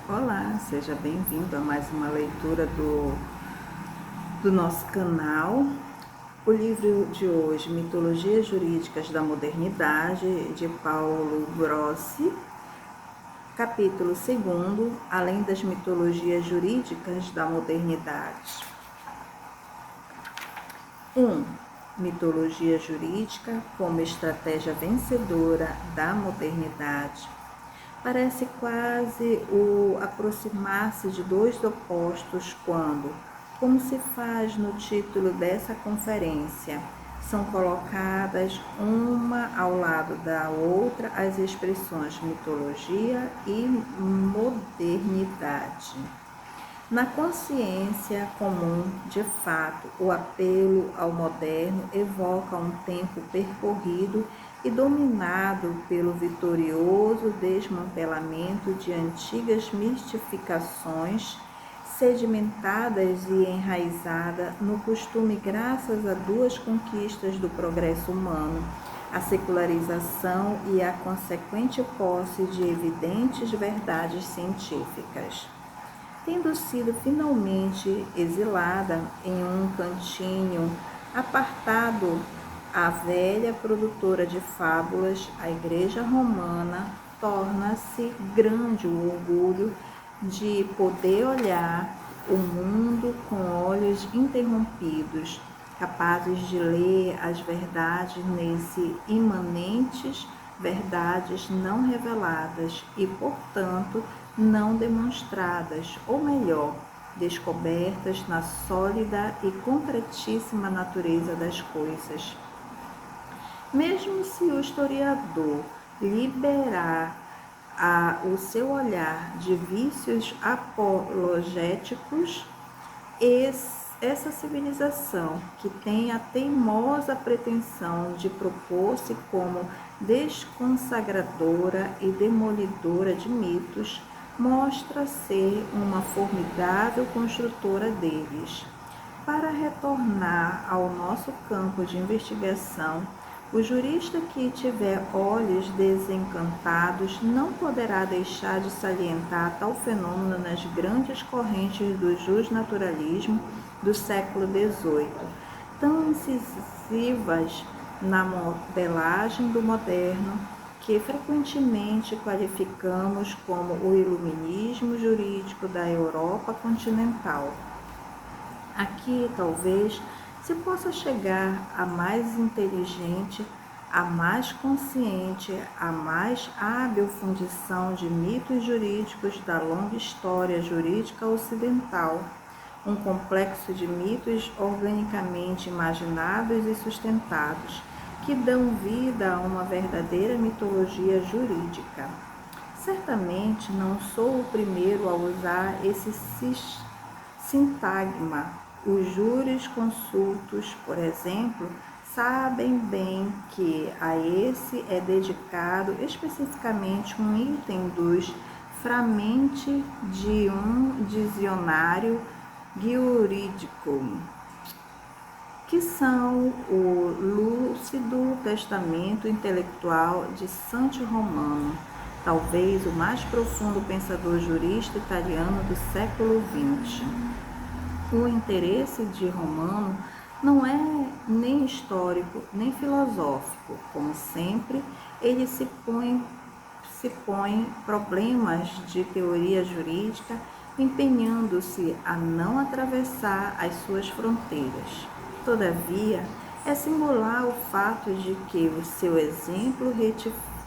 Olá, seja bem-vindo a mais uma leitura do nosso canal. O livro de hoje, Mitologias Jurídicas da Modernidade, de Paulo Grossi, capítulo 2, Além das Mitologias Jurídicas da Modernidade. 1. Mitologia jurídica como estratégia vencedora da modernidade. Parece quase o aproximar-se de dois opostos quando, como se faz no título dessa conferência, são colocadas uma ao lado da outra as expressões mitologia e modernidade. Na consciência comum, de fato, o apelo ao moderno evoca um tempo percorrido e dominado pelo vitorioso desmantelamento de antigas mistificações, sedimentadas e enraizadas no costume graças a duas conquistas do progresso humano, a secularização e a consequente posse de evidentes verdades científicas. Tendo sido finalmente exilada em um cantinho apartado, a velha produtora de fábulas, a Igreja Romana, torna-se grande o orgulho de poder olhar o mundo com olhos interrompidos, capazes de ler as verdades nesse imanentes verdades não reveladas e, portanto, não demonstradas, ou melhor, descobertas na sólida e concretíssima natureza das coisas. Mesmo se o historiador liberar o seu olhar de vícios apologéticos, essa civilização, que tem a teimosa pretensão de propor-se como desconsagradora e demolidora de mitos, mostra ser uma formidável construtora deles. Para retornar ao nosso campo de investigação, o jurista que tiver olhos desencantados não poderá deixar de salientar tal fenômeno nas grandes correntes do justnaturalismo do século XVIII, tão incisivas na modelagem do moderno, que frequentemente qualificamos como o iluminismo jurídico da Europa continental. Aqui, talvez, se possa chegar a mais inteligente, a mais consciente, a mais hábil fundição de mitos jurídicos da longa história jurídica ocidental, um complexo de mitos organicamente imaginados e sustentados, que dão vida a uma verdadeira mitologia jurídica. Certamente não sou o primeiro a usar esse sintagma. Os jurisconsultos, por exemplo, sabem bem que a esse é dedicado especificamente um item dos fragmentos de um dicionário jurídico, que são o lúcido testamento intelectual de Santo Romano, talvez o mais profundo pensador jurista italiano do século XX. O interesse de Romano não é nem histórico, nem filosófico. Como sempre, ele se põe problemas de teoria jurídica, empenhando-se a não atravessar as suas fronteiras. Todavia, é singular o fato de que o seu exemplo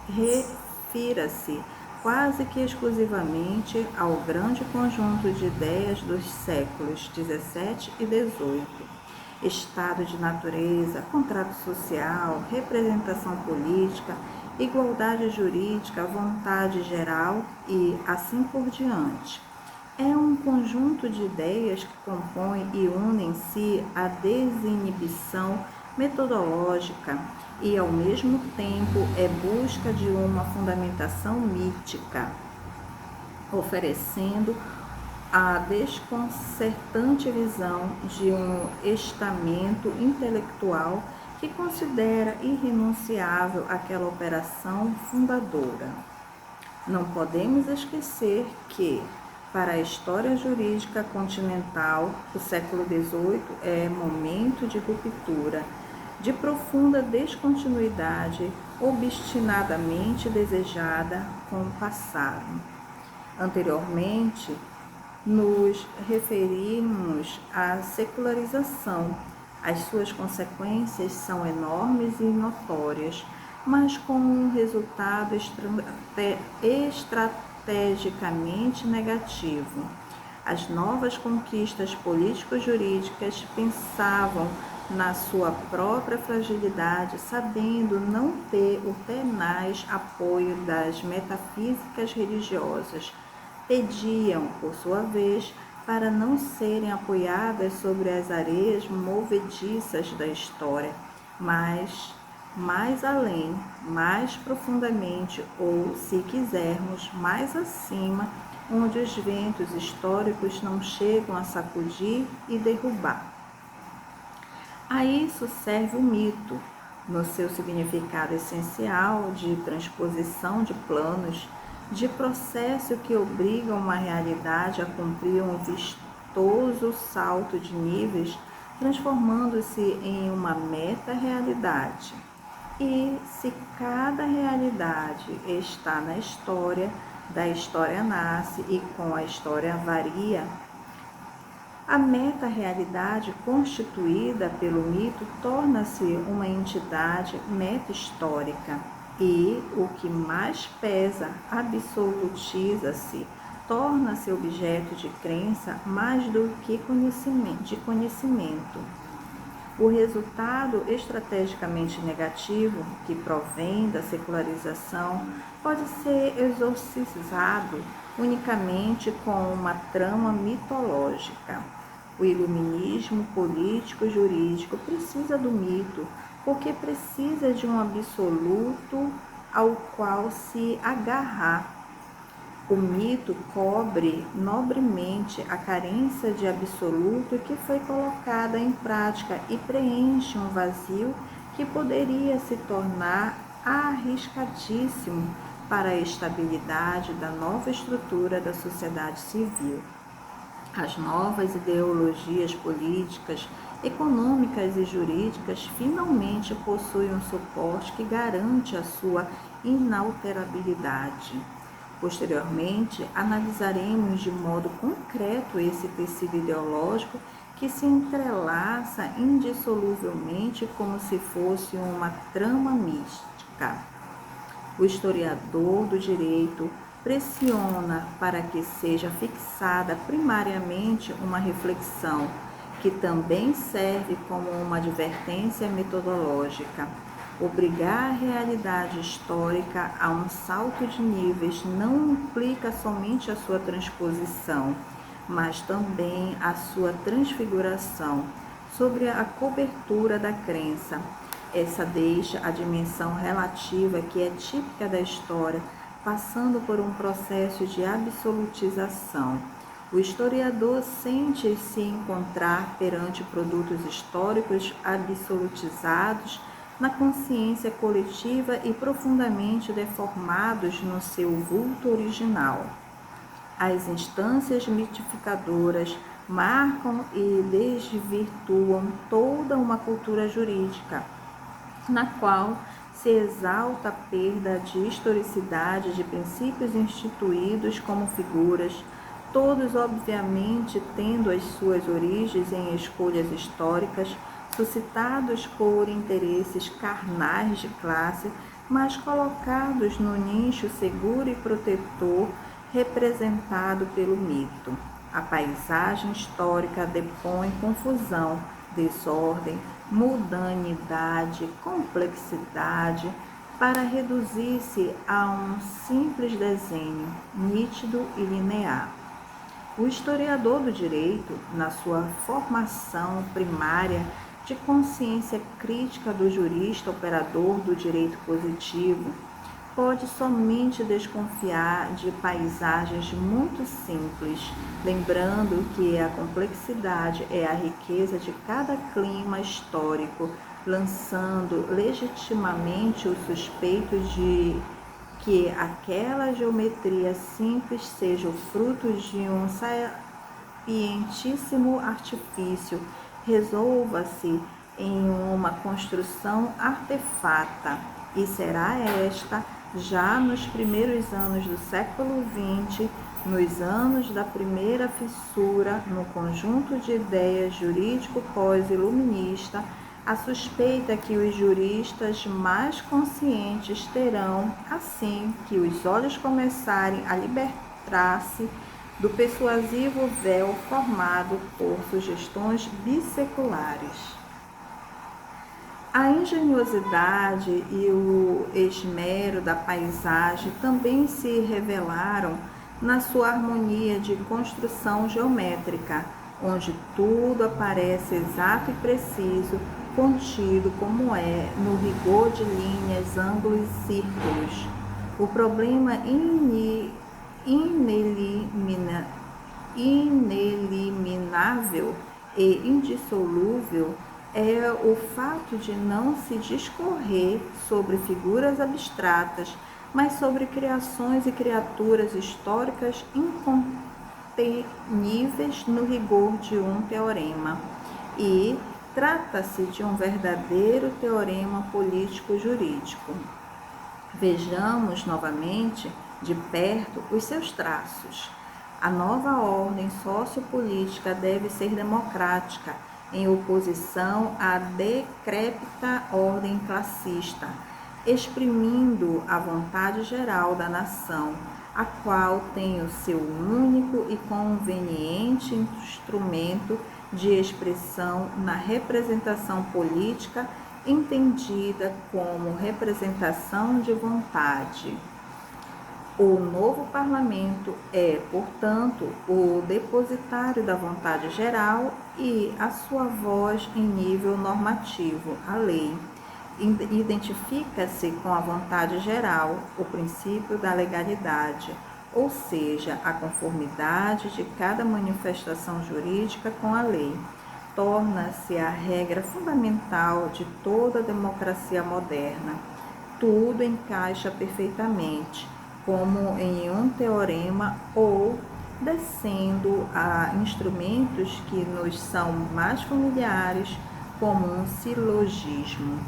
refira-se quase que exclusivamente ao grande conjunto de ideias dos séculos XVII e XVIII. Estado de natureza, contrato social, representação política, igualdade jurídica, vontade geral e assim por diante. É um conjunto de ideias que compõem e unem em si a desinibição metodológica e, ao mesmo tempo, é busca de uma fundamentação mítica, oferecendo a desconcertante visão de um estamento intelectual que considera irrenunciável aquela operação fundadora. Não podemos esquecer que, Para a história jurídica continental, o século XVIII é momento de ruptura, de profunda descontinuidade, obstinadamente desejada com o passado. Anteriormente, nos referimos à secularização. As suas consequências são enormes e notórias, mas com um resultado estrategicamente negativo. As novas conquistas político-jurídicas pensavam na sua própria fragilidade, sabendo não ter o tenaz apoio das metafísicas religiosas. Pediam, por sua vez, para não serem apoiadas sobre as areias movediças da história, mas mais além, mais profundamente, ou, se quisermos, mais acima, onde os ventos históricos não chegam a sacudir e derrubar. A isso serve o mito, no seu significado essencial de transposição de planos, de processo que obriga uma realidade a cumprir um vistoso salto de níveis, transformando-se em uma meta-realidade. E se cada realidade está na história, da história nasce e com a história varia, a meta-realidade constituída pelo mito torna-se uma entidade meta-histórica e, o que mais pesa, absolutiza-se, torna-se objeto de crença mais do que de conhecimento. O resultado estrategicamente negativo que provém da secularização pode ser exorcizado unicamente com uma trama mitológica. O iluminismo político-jurídico precisa do mito, porque precisa de um absoluto ao qual se agarrar. O mito cobre nobremente a carência de absoluto que foi colocada em prática e preenche um vazio que poderia se tornar arriscadíssimo para a estabilidade da nova estrutura da sociedade civil. As novas ideologias políticas, econômicas e jurídicas finalmente possuem um suporte que garante a sua inalterabilidade. Posteriormente, analisaremos de modo concreto esse tecido ideológico que se entrelaça indissoluvelmente como se fosse uma trama mística. O historiador do direito pressiona para que seja fixada primariamente uma reflexão, que também serve como uma advertência metodológica. Obrigar a realidade histórica a um salto de níveis não implica somente a sua transposição, mas também a sua transfiguração sobre a cobertura da crença. Essa deixa a dimensão relativa que é típica da história, passando por um processo de absolutização. O historiador sente-se encontrar perante produtos históricos absolutizados na consciência coletiva e profundamente deformados no seu vulto original. As instâncias mitificadoras marcam e desvirtuam toda uma cultura jurídica, na qual se exalta a perda de historicidade de princípios instituídos como figuras, todos obviamente tendo as suas origens em escolhas históricas, suscitados por interesses carnais de classe, mas colocados no nicho seguro e protetor representado pelo mito. A paisagem histórica depõe confusão, desordem, mundanidade, complexidade, para reduzir-se a um simples desenho, nítido e linear. O historiador do direito, na sua formação primária de consciência crítica do jurista operador do direito positivo, pode somente desconfiar de paisagens muito simples, lembrando que a complexidade é a riqueza de cada clima histórico, lançando legitimamente o suspeito de que aquela geometria simples seja o fruto de um sapientíssimo artifício, resolva-se em uma construção artefata, e será esta, já nos primeiros anos do século XX, nos anos da primeira fissura no conjunto de ideias jurídico pós-iluminista, a suspeita que os juristas mais conscientes terão, assim que os olhos começarem a libertar-se do persuasivo véu formado por sugestões bisseculares. A engenhosidade e o esmero da paisagem também se revelaram na sua harmonia de construção geométrica, onde tudo aparece exato e preciso, contido como é, no rigor de linhas, ângulos e círculos. O problema ineliminável e indissolúvel é o fato de não se discorrer sobre figuras abstratas, mas sobre criações e criaturas históricas inconteníveis no rigor de um teorema. E trata-se de um verdadeiro teorema político-jurídico. Vejamos novamente de perto os seus traços. A nova ordem sociopolítica deve ser democrática, em oposição à decrépita ordem classista, exprimindo a vontade geral da nação, a qual tem o seu único e conveniente instrumento de expressão na representação política, entendida como representação de vontade. O novo parlamento é, portanto, o depositário da vontade geral e a sua voz em nível normativo, a lei. Identifica-se com a vontade geral o princípio da legalidade, ou seja, a conformidade de cada manifestação jurídica com a lei. Torna-se a regra fundamental de toda a democracia moderna. Tudo encaixa perfeitamente, como em um teorema ou descendo a instrumentos que nos são mais familiares, como um silogismo.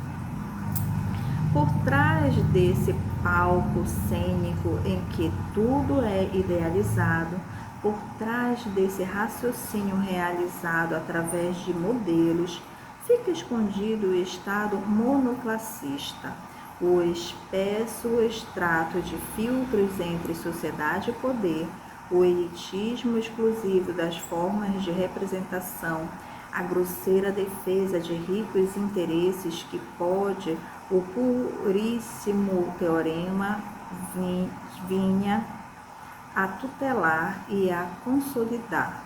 Por trás desse palco cênico em que tudo é idealizado, por trás desse raciocínio realizado através de modelos, fica escondido o estado monoclassista, o espesso extrato de filtros entre sociedade e poder, o elitismo exclusivo das formas de representação, a grosseira defesa de ricos interesses que pode o puríssimo teorema vinha a tutelar e a consolidar.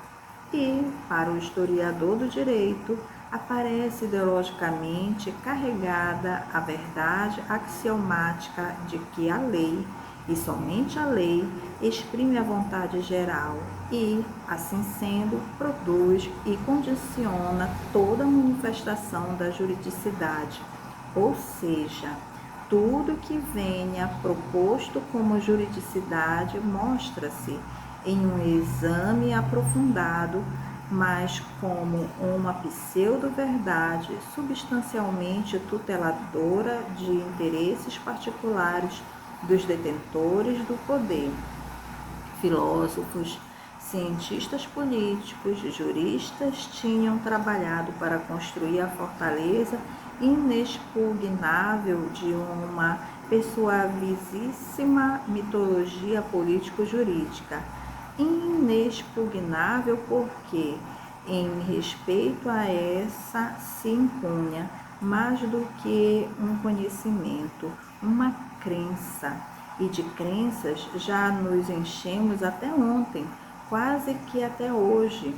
E, para o historiador do direito, aparece ideologicamente carregada a verdade axiomática de que a lei, e somente a lei, exprime a vontade geral e, assim sendo, produz e condiciona toda a manifestação da juridicidade, ou seja, tudo que venha proposto como juridicidade mostra-se em um exame aprofundado, mas como uma pseudo-verdade substancialmente tuteladora de interesses particulares dos detentores do poder. Filósofos, cientistas políticos, juristas tinham trabalhado para construir a fortaleza inexpugnável de uma persuasíssima mitologia político-jurídica. Inexpugnável porque, em respeito a essa, se impunha mais do que um conhecimento, uma crença, e de crenças já nos enchemos até ontem, quase que até hoje.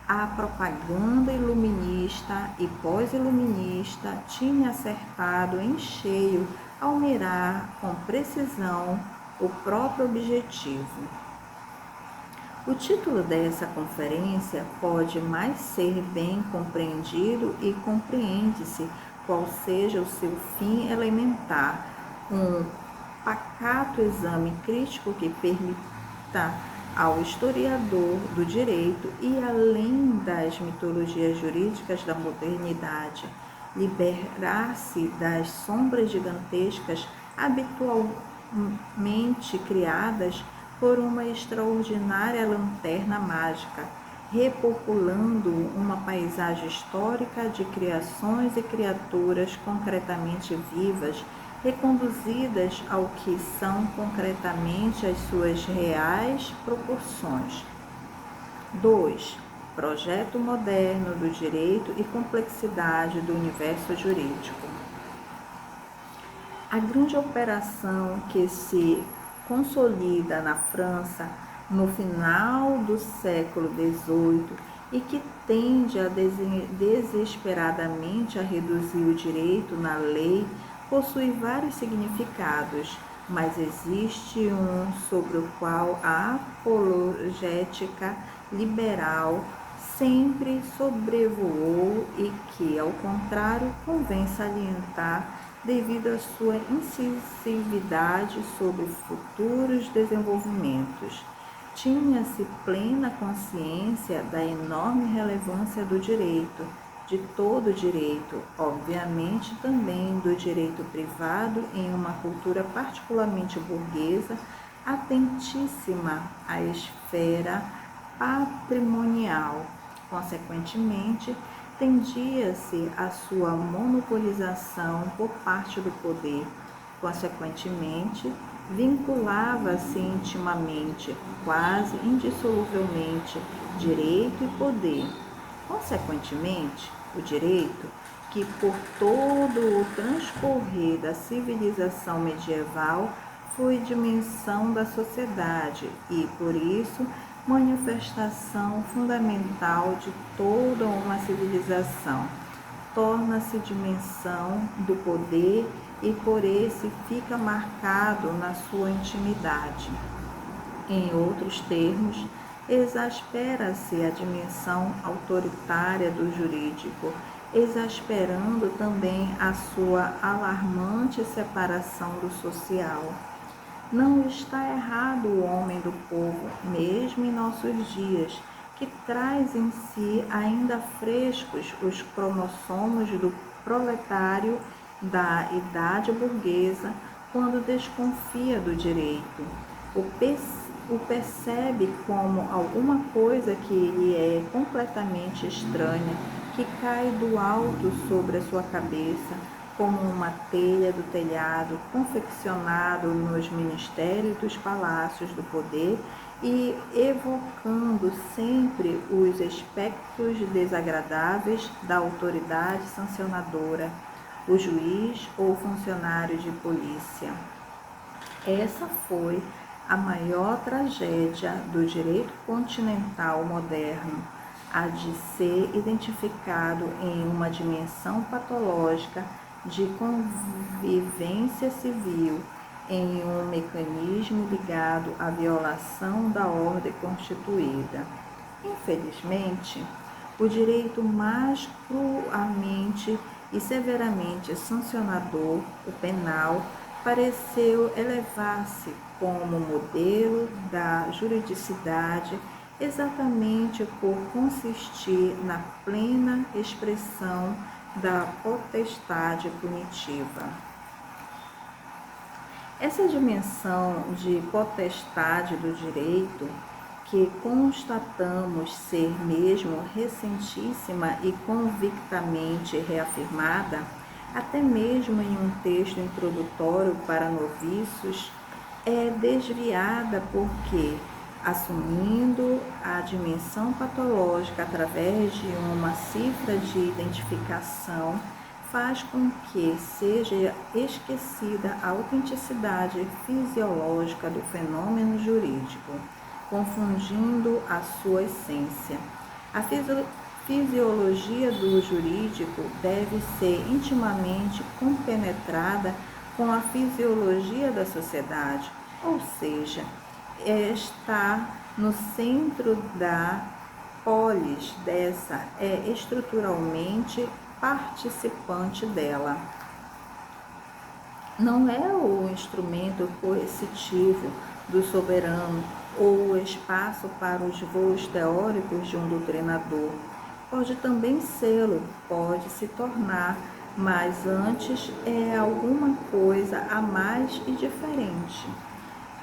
A propaganda iluminista e pós-iluminista tinha acertado em cheio ao mirar com precisão o próprio objetivo. O título dessa conferência pode mais ser bem compreendido e compreende-se qual seja o seu fim elementar, um pacato exame crítico que permita ao historiador do direito e além das mitologias jurídicas da modernidade liberar-se das sombras gigantescas habitualmente criadas por uma extraordinária lanterna mágica, repopulando uma paisagem histórica de criações e criaturas concretamente vivas, reconduzidas ao que são concretamente as suas reais proporções. 2. Projeto moderno do direito e complexidade do universo jurídico. A grande operação que se consolida na França no final do século XVIII e que tende desesperadamente a reduzir o direito na lei possui vários significados, mas existe um sobre o qual a apologética liberal sempre sobrevoou e que, ao contrário, convém salientar devido à sua incisividade sobre futuros desenvolvimentos. Tinha-se plena consciência da enorme relevância do direito, de todo o direito, obviamente também do direito privado em uma cultura particularmente burguesa, atentíssima à esfera patrimonial. Consequentemente, tendia-se à sua monopolização por parte do poder. Consequentemente, vinculava-se intimamente, quase indissoluvelmente, direito e poder. Consequentemente, o direito, que por todo o transcorrer da civilização medieval foi dimensão da sociedade e, por isso, manifestação fundamental de toda uma civilização, torna-se dimensão do poder e por esse fica marcado na sua intimidade. Em outros termos, exaspera-se a dimensão autoritária do jurídico, exasperando também a sua alarmante separação do social. Não está errado o homem do povo, mesmo em nossos dias, que traz em si ainda frescos os cromossomos do proletário da idade burguesa, quando desconfia do direito. O percebe como alguma coisa que lhe é completamente estranha, que cai do alto sobre a sua cabeça, como uma telha do telhado, confeccionado nos ministérios dos palácios do poder e evocando sempre os aspectos desagradáveis da autoridade sancionadora, o juiz ou funcionário de polícia. Essa foi a maior tragédia do direito continental moderno, a de ser identificado em uma dimensão patológica de convivência civil, em um mecanismo ligado à violação da ordem constituída. Infelizmente, o direito mais cruamente e severamente sancionador, o penal, pareceu elevar-se como modelo da juridicidade exatamente por consistir na plena expressão da potestade punitiva. Essa dimensão de potestade do direito, que constatamos ser mesmo recentíssima e convictamente reafirmada, até mesmo em um texto introdutório para noviços, é desviada porque, assumindo a dimensão patológica através de uma cifra de identificação, faz com que seja esquecida a autenticidade fisiológica do fenômeno jurídico, confundindo a sua essência. A fisiologia do jurídico deve ser intimamente compenetrada com a fisiologia da sociedade, ou seja, está no centro da polis dessa, é estruturalmente participante dela. não é o instrumento coercitivo do soberano ou o espaço para os voos teóricos de um doutrinador. Pode também sê-lo, pode se tornar, mas antes é alguma coisa a mais e diferente.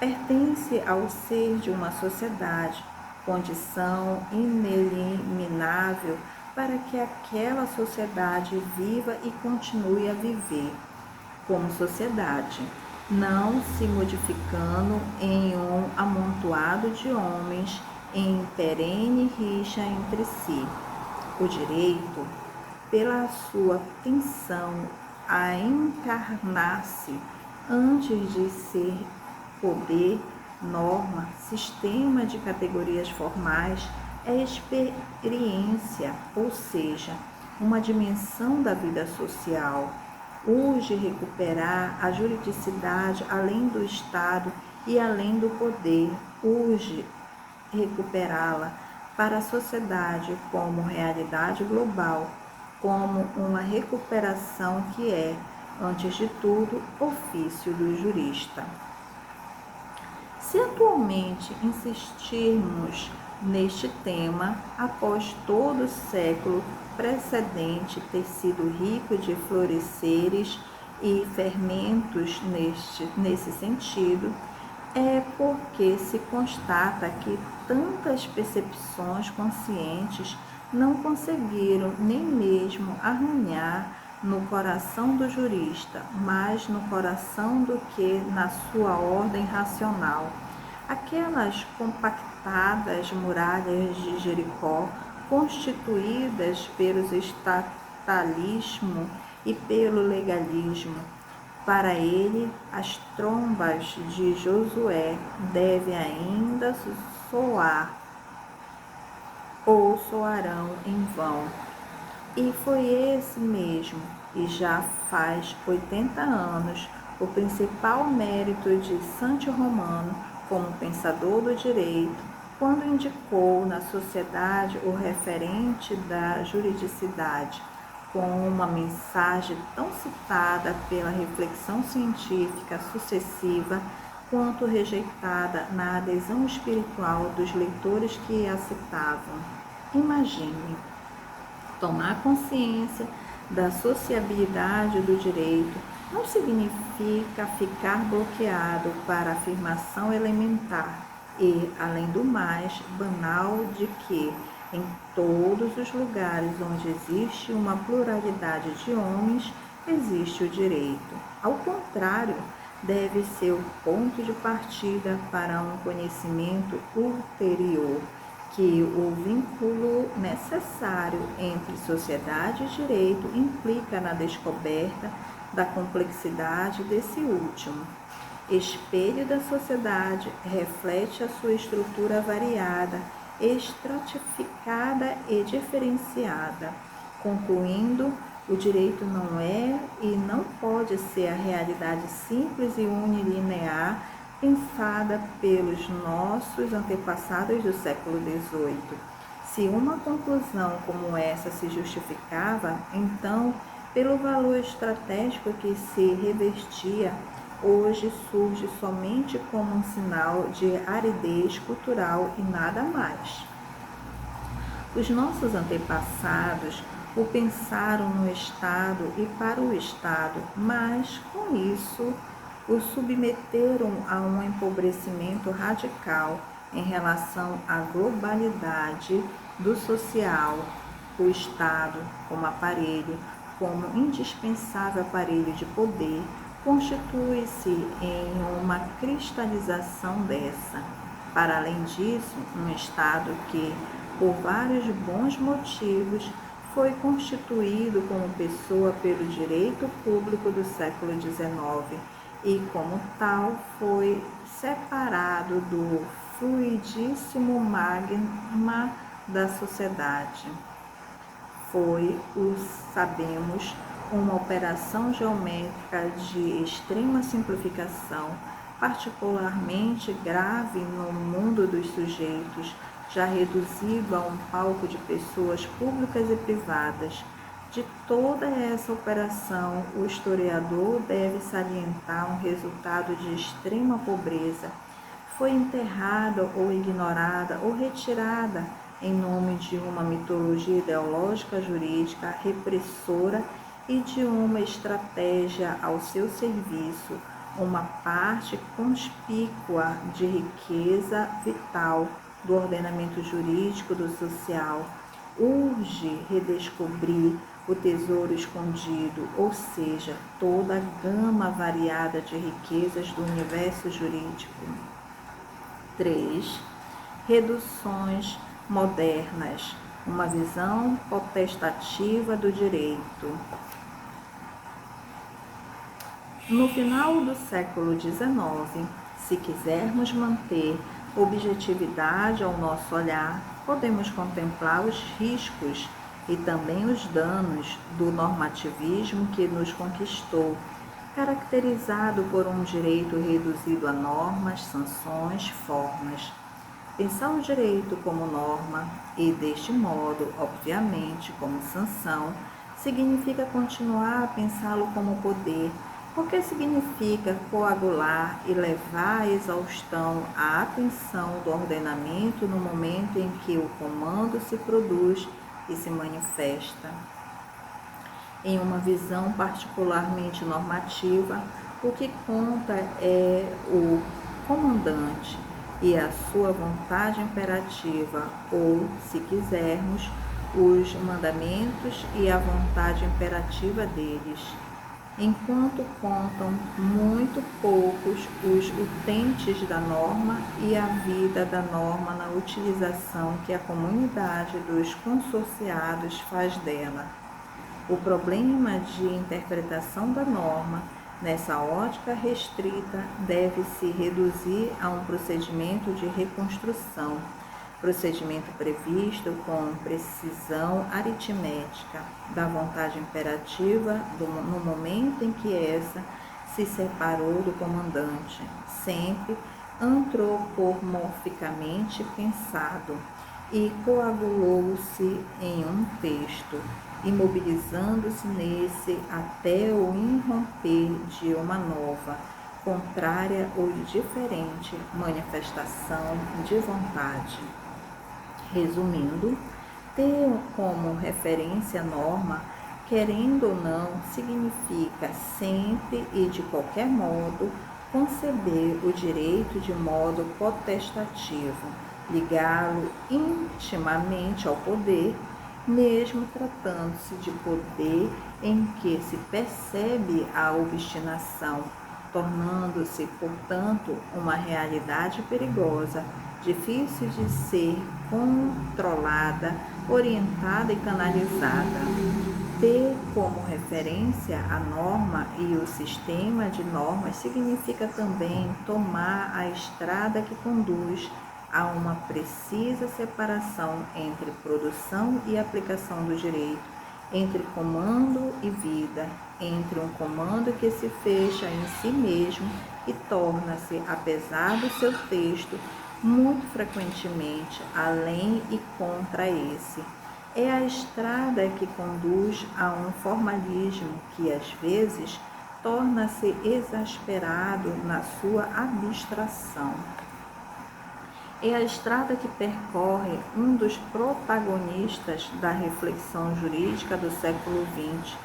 Pertence ao ser de uma sociedade, condição ineliminável para que aquela sociedade viva e continue a viver como sociedade, não se modificando em um amontoado de homens em perene rixa entre si. O direito, pela sua tensão a encarnar-se antes de ser poder, norma, sistema de categorias formais, é experiência, ou seja, uma dimensão da vida social. Urge recuperar a juridicidade além do Estado e além do poder. Urge recuperá-la para a sociedade como realidade global, como uma recuperação que é, antes de tudo, ofício do jurista. Se atualmente insistirmos neste tema, após todo o século precedente ter sido rico de floresceres e fermentos nesse sentido, é porque se constata que tantas percepções conscientes não conseguiram nem mesmo arranhar no coração do jurista, mais no coração do que na sua ordem racional. Aquelas compactadas muralhas de Jericó, constituídas pelos estatalismo e pelo legalismo, para ele, as trombas de Josué devem ainda soar ou soarão em vão. E foi esse mesmo, e já faz 80 anos, o principal mérito de Santo Romano como pensador do direito, quando indicou na sociedade o referente da juridicidade, com uma mensagem tão citada pela reflexão científica sucessiva quanto rejeitada na adesão espiritual dos leitores que a citavam. Imagine tomar consciência da sociabilidade do direito não significa ficar bloqueado para a afirmação elementar e, além do mais, banal de que, em todos os lugares onde existe uma pluralidade de homens, existe o direito. Ao contrário, deve ser o ponto de partida para um conhecimento ulterior, que o vínculo necessário entre sociedade e direito implica na descoberta da complexidade desse último. Espelho da sociedade, reflete a sua estrutura variada, estratificada e diferenciada. Concluindo, o direito não é e não pode ser a realidade simples e unilinear pensada pelos nossos antepassados do século XVIII. Se uma conclusão como essa se justificava, então, pelo valor estratégico que se revestia, hoje surge somente como um sinal de aridez cultural e nada mais. Os nossos antepassados o pensaram no Estado e para o Estado, mas, com isso, o submeteram a um empobrecimento radical em relação à globalidade do social. O Estado, como aparelho, como indispensável aparelho de poder, constitui-se em uma cristalização dessa. Para além disso, um Estado que, por vários bons motivos, foi constituído como pessoa pelo direito público do século XIX e, como tal, foi separado do fluidíssimo magma da sociedade. Foi, sabemos, uma operação geométrica de extrema simplificação, particularmente grave no mundo dos sujeitos, já reduzido a um palco de pessoas públicas e privadas, De toda essa operação, o historiador deve salientar um resultado de extrema pobreza. Foi enterrada ou ignorada ou retirada em nome de uma mitologia ideológica jurídica repressora e de uma estratégia ao seu serviço, uma parte conspícua de riqueza vital do ordenamento jurídico do social. Urge redescobrir o tesouro escondido, ou seja, toda a gama variada de riquezas do universo jurídico. 3. Reduções modernas, uma visão potestativa do direito. No final do século XIX, se quisermos manter objetividade ao nosso olhar, podemos contemplar os riscos e também os danos do normativismo que nos conquistou, caracterizado por um direito reduzido a normas, sanções, formas. Pensar o direito como norma e, deste modo, obviamente, como sanção, significa continuar a pensá-lo como poder, porque significa coagular e levar à exaustão a atenção do ordenamento no momento em que o comando se produz e se manifesta. Em uma visão particularmente normativa, o que conta é o comandante e a sua vontade imperativa, ou, se quisermos, os mandamentos e a vontade imperativa deles. Enquanto contam muito poucos os utentes da norma e a vida da norma na utilização que a comunidade dos consorciados faz dela. O problema de interpretação da norma, nessa ótica restrita, deve se reduzir a um procedimento de reconstrução, procedimento previsto com precisão aritmética da vontade imperativa no momento em que essa se separou do comandante, sempre antropomorficamente pensado, e coagulou-se em um texto, imobilizando-se nesse até o irromper de uma nova, contrária ou diferente manifestação de vontade. Resumindo, ter como referência a norma, querendo ou não, significa sempre e de qualquer modo conceber o direito de modo potestativo, ligá-lo intimamente ao poder, mesmo tratando-se de poder em que se percebe a obstinação, tornando-se, portanto, uma realidade perigosa, difícil de ser controlada, orientada e canalizada. Ter como referência a norma e o sistema de normas significa também tomar a estrada que conduz a uma precisa separação entre produção e aplicação do direito, entre comando e vida, entre um comando que se fecha em si mesmo e torna-se, apesar do seu texto, muito frequentemente além e contra esse. É a estrada que conduz a um formalismo que, às vezes, torna-se exasperado na sua abstração. É a estrada que percorre um dos protagonistas da reflexão jurídica do século XX,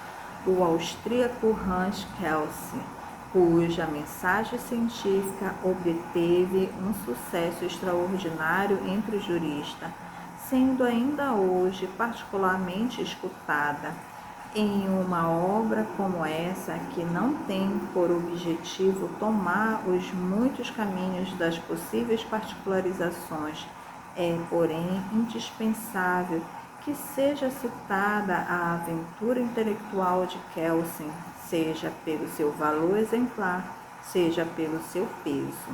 o austríaco Hans Kelsen, cuja mensagem científica obteve um sucesso extraordinário entre os juristas, sendo ainda hoje particularmente escutada. Em uma obra como essa, que não tem por objetivo tomar os muitos caminhos das possíveis particularizações, é, porém, indispensável que seja citada a aventura intelectual de Kelsen, seja pelo seu valor exemplar, seja pelo seu peso.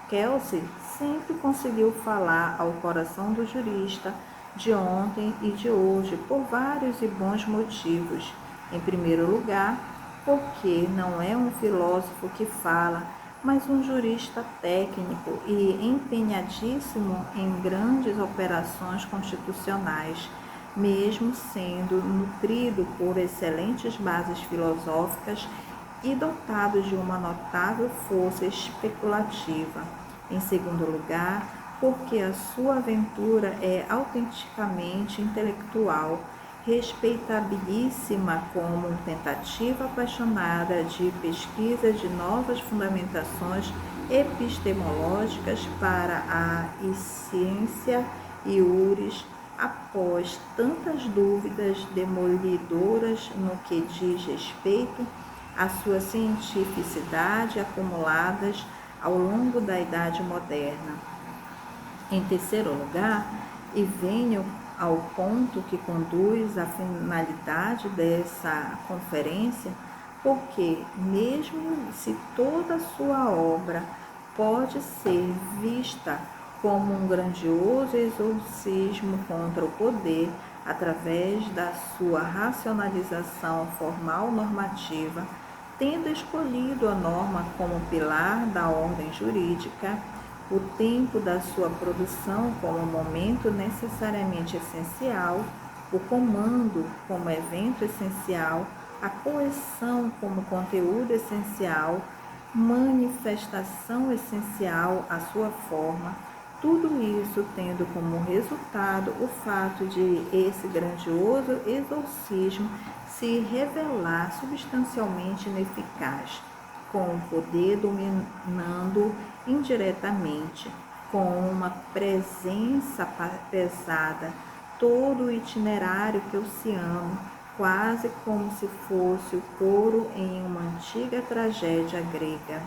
Kelsen sempre conseguiu falar ao coração do jurista de ontem e de hoje por vários e bons motivos. Em primeiro lugar, porque não é um filósofo que fala, mas um jurista técnico e empenhadíssimo em grandes operações constitucionais, mesmo sendo nutrido por excelentes bases filosóficas e dotado de uma notável força especulativa. Em segundo lugar, porque a sua aventura é autenticamente intelectual, respeitabilíssima como tentativa apaixonada de pesquisa de novas fundamentações epistemológicas para a ciência iuris, após tantas dúvidas demolidoras no que diz respeito à sua cientificidade acumuladas ao longo da Idade Moderna. Em terceiro lugar, e venho ao ponto que conduz à finalidade dessa conferência, porque mesmo se toda a sua obra pode ser vista como um grandioso exorcismo contra o poder, através da sua racionalização formal normativa, tendo escolhido a norma como pilar da ordem jurídica, o tempo da sua produção como momento necessariamente essencial, o comando como evento essencial, a coerção como conteúdo essencial, manifestação essencial à sua forma, tudo isso tendo como resultado o fato de esse grandioso exorcismo se revelar substancialmente ineficaz, com o poder dominando indiretamente, com uma presença pesada, todo o itinerário prussiano, quase como se fosse o coro em uma antiga tragédia grega.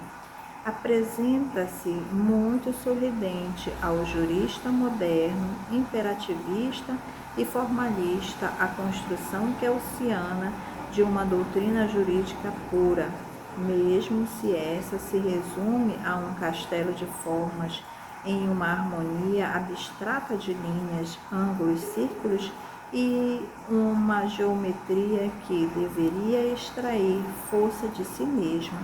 Apresenta-se muito sorridente ao jurista moderno, imperativista e formalista a construção kelsciana de uma doutrina jurídica pura, mesmo se essa se resume a um castelo de formas em uma harmonia abstrata de linhas, ângulos, círculos e uma geometria que deveria extrair força de si mesma,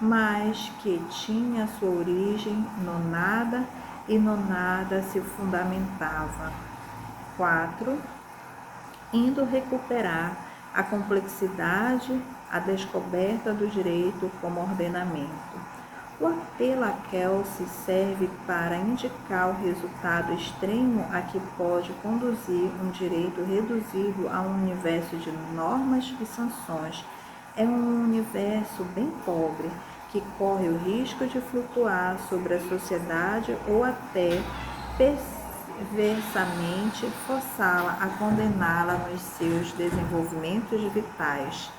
mas que tinha sua origem no nada e no nada se fundamentava. 4. Indo recuperar a complexidade, a descoberta do direito como ordenamento. O apelo a Kelsey serve para indicar o resultado extremo a que pode conduzir um direito reduzido a um universo de normas e sanções. É um universo bem pobre, que corre o risco de flutuar sobre a sociedade ou até perversamente forçá-la a condená-la nos seus desenvolvimentos vitais.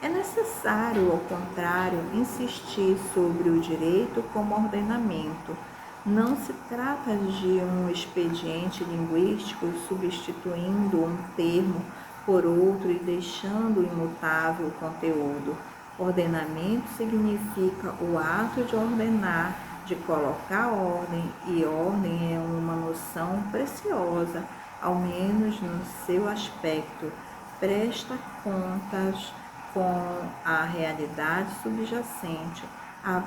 É necessário, ao contrário, insistir sobre o direito como ordenamento. Não se trata de um expediente linguístico substituindo um termo por outro e deixando imutável o conteúdo. Ordenamento significa o ato de ordenar, de colocar ordem, e ordem é uma noção preciosa, ao menos no seu aspecto. Presta contas com a realidade subjacente, a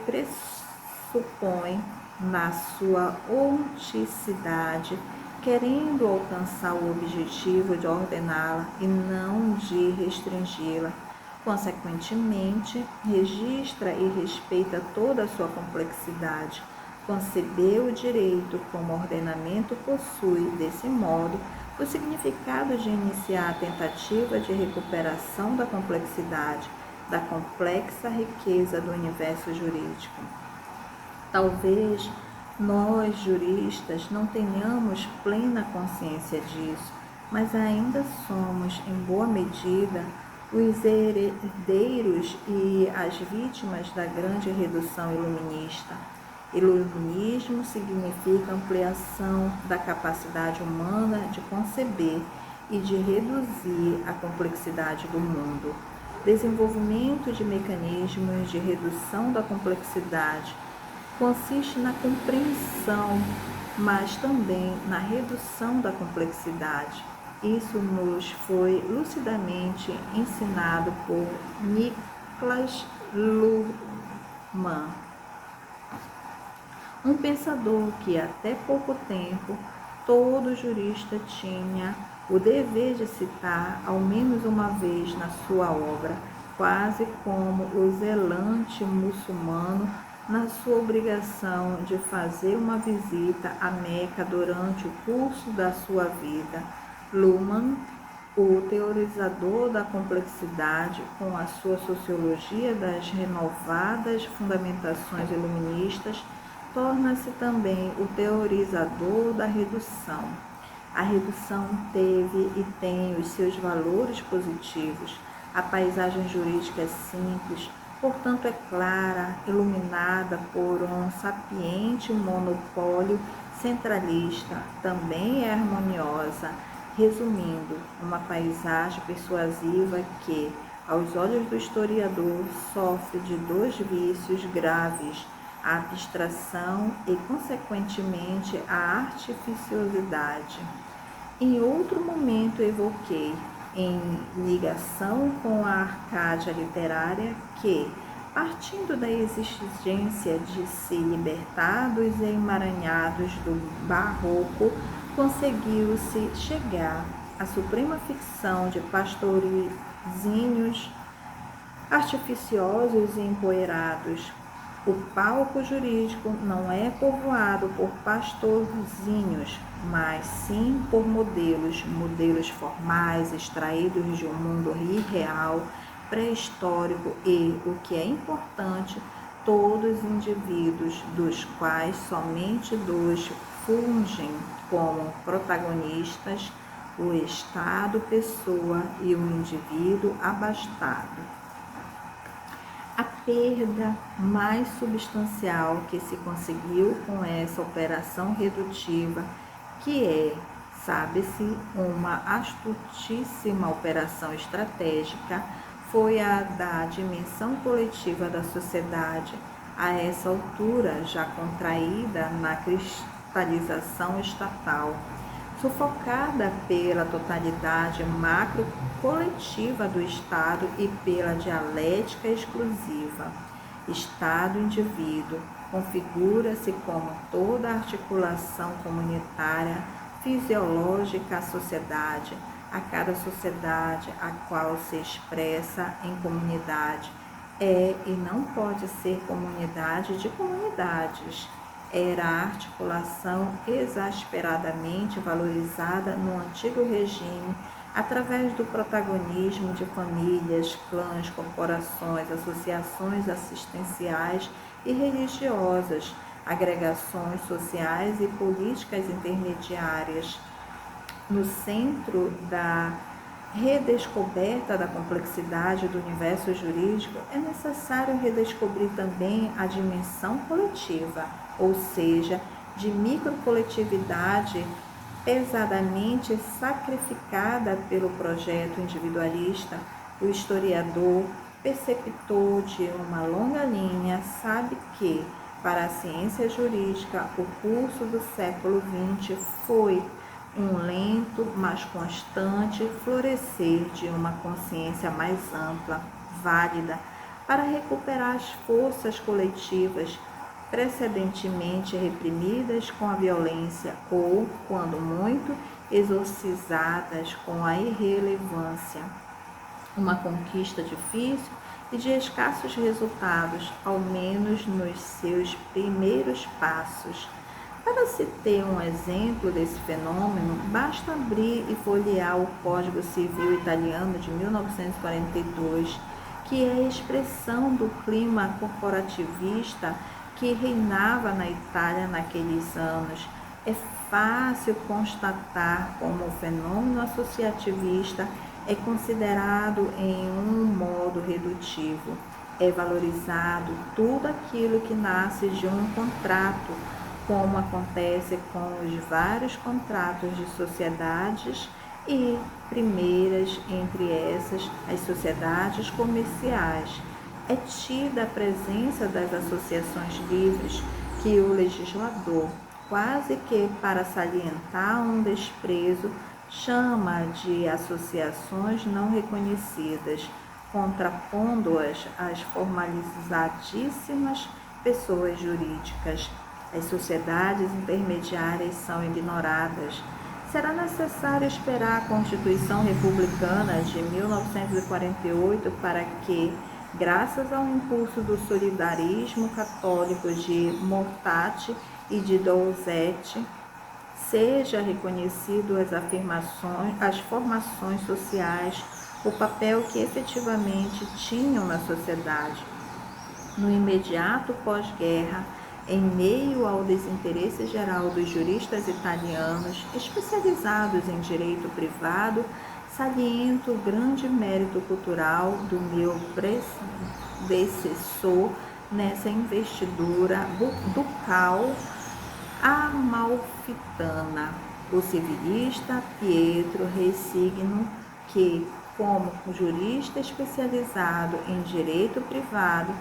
pressupõe na sua onticidade, querendo alcançar o objetivo de ordená-la e não de restringi-la. Consequentemente, registra e respeita toda a sua complexidade. Conceber o direito como ordenamento possui, desse modo, o significado de iniciar a tentativa de recuperação da complexidade, da complexa riqueza do universo jurídico. Talvez nós, juristas, não tenhamos plena consciência disso, mas ainda somos, em boa medida, os herdeiros e as vítimas da grande redução iluminista. Iluminismo significa ampliação da capacidade humana de conceber e de reduzir a complexidade do mundo. Desenvolvimento de mecanismos de redução da complexidade consiste na compreensão, mas também na redução da complexidade. Isso nos foi lucidamente ensinado por Niklas Luhmann, um pensador que até pouco tempo todo jurista tinha o dever de citar ao menos uma vez na sua obra, quase como o zelante muçulmano na sua obrigação de fazer uma visita a Meca durante o curso da sua vida. Luhmann, o teorizador da complexidade, com a sua sociologia das renovadas fundamentações iluministas, torna-se também o teorizador da redução. A redução teve e tem os seus valores positivos. A paisagem jurídica é simples, portanto é clara, iluminada por um sapiente monopólio centralista, também é harmoniosa. Resumindo, uma paisagem persuasiva que, aos olhos do historiador, sofre de dois vícios graves: a abstração e, consequentemente, a artificiosidade. Em outro momento evoquei, em ligação com a Arcádia literária, que, partindo da exigência de se libertar dos emaranhados do barroco, conseguiu-se chegar à suprema ficção de pastorizinhos artificiosos e empoeirados. O palco jurídico não é povoado por pastorzinhos, mas sim por modelos formais extraídos de um mundo irreal, pré-histórico e, o que é importante, todos indivíduos, dos quais somente dois fungem como protagonistas: o Estado pessoa e o indivíduo abastado. A perda mais substancial que se conseguiu com essa operação redutiva, que é, sabe-se, uma astutíssima operação estratégica, foi a da dimensão coletiva da sociedade, a essa altura já contraída na cristalização estatal, sufocada pela totalidade macro-coletiva do Estado e pela dialética exclusiva. Estado-indivíduo configura-se como toda articulação comunitária fisiológica à sociedade, a cada sociedade a qual se expressa em comunidade. É e não pode ser comunidade de comunidades. Era a articulação exasperadamente valorizada no antigo regime através do protagonismo de famílias, clãs, corporações, associações assistenciais e religiosas, agregações sociais e políticas intermediárias. No centro da redescoberta da complexidade do universo jurídico, é necessário redescobrir também a dimensão coletiva, ou seja, de microcoletividade pesadamente sacrificada pelo projeto individualista. O historiador, perceptor de uma longa linha, sabe que, para a ciência jurídica, o curso do século XX foi um lento, mas constante florescer de uma consciência mais ampla, válida, para recuperar as forças coletivas precedentemente reprimidas com a violência ou, quando muito, exorcizadas com a irrelevância. Uma conquista difícil e de escassos resultados, ao menos nos seus primeiros passos. Para se ter um exemplo desse fenômeno, basta abrir e folhear o Código Civil Italiano de 1942, que é a expressão do clima corporativista que reinava na Itália naqueles anos. É fácil constatar como o fenômeno associativista é considerado em um modo redutivo. É valorizado tudo aquilo que nasce de um contrato, como acontece com os vários contratos de sociedades e primeiras, entre essas, as sociedades comerciais. É tida a presença das associações livres que o legislador, quase que para salientar um desprezo, chama de associações não reconhecidas, contrapondo-as às formalizadíssimas pessoas jurídicas. As sociedades intermediárias são ignoradas. Será necessário esperar a Constituição Republicana de 1948 para que, graças ao impulso do solidarismo católico de Mortati e de Donizetti, seja reconhecido as formações sociais, o papel que efetivamente tinham na sociedade. No imediato pós-guerra, em meio ao desinteresse geral dos juristas italianos especializados em direito privado, saliento o grande mérito cultural do meu predecessor nessa investidura ducal amalfitana, o civilista Pietro Ressigno, que, como jurista especializado em direito privado,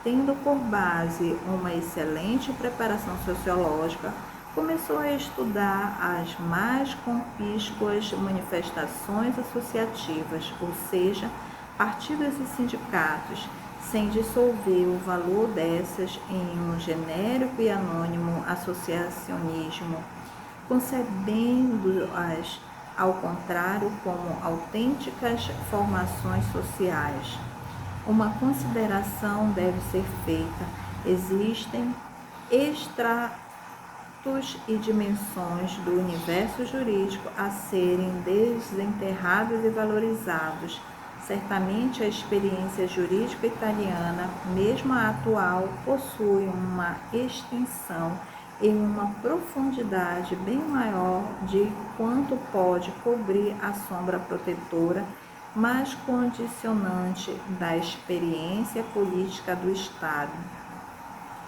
tendo por base uma excelente preparação sociológica, começou a estudar as mais conspícuas manifestações associativas, ou seja, partidos e sindicatos, sem dissolver o valor dessas em um genérico e anônimo associacionismo, concebendo-as, ao contrário, como autênticas formações sociais. Uma consideração deve ser feita. Existem estratos e dimensões do universo jurídico a serem desenterrados e valorizados. Certamente a experiência jurídica italiana, mesmo a atual, possui uma extensão e uma profundidade bem maior de quanto pode cobrir a sombra protetora mais condicionante da experiência política do Estado.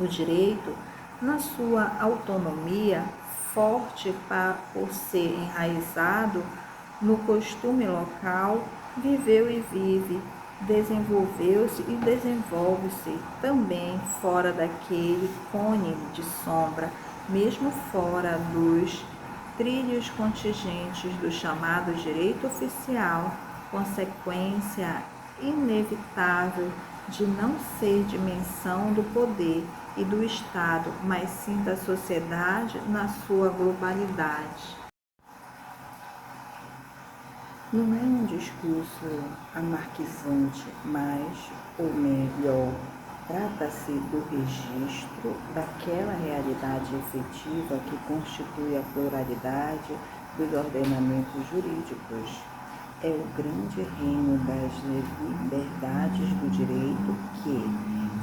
O direito, na sua autonomia, forte por ser enraizado no costume local, viveu e vive, desenvolveu-se e desenvolve-se também fora daquele cone de sombra, mesmo fora dos trilhos contingentes do chamado direito oficial, consequência inevitável de não ser dimensão do poder e do Estado, mas sim da sociedade na sua globalidade. Não é um discurso anarquizante, mas, ou melhor, trata-se do registro daquela realidade efetiva que constitui a pluralidade dos ordenamentos jurídicos. É o grande reino das liberdades do direito que,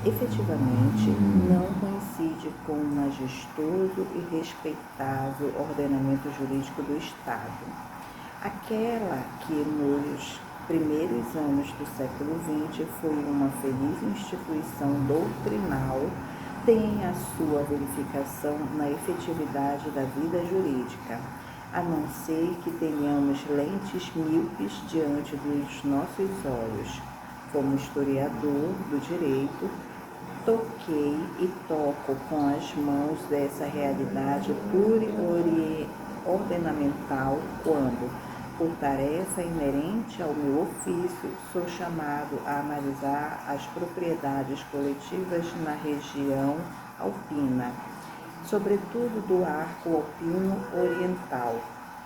efetivamente, não coincide com o majestoso e respeitável ordenamento jurídico do Estado. Aquela que, nos primeiros anos do século XX, foi uma feliz instituição doutrinal, tem a sua verificação na efetividade da vida jurídica, a não ser que tenhamos lentes míopes diante dos nossos olhos. Como historiador do direito, toquei e toco com as mãos dessa realidade pluriordenamental quando, por tarefa inerente ao meu ofício, sou chamado a analisar as propriedades coletivas na região alpina, sobretudo do arco alpino oriental,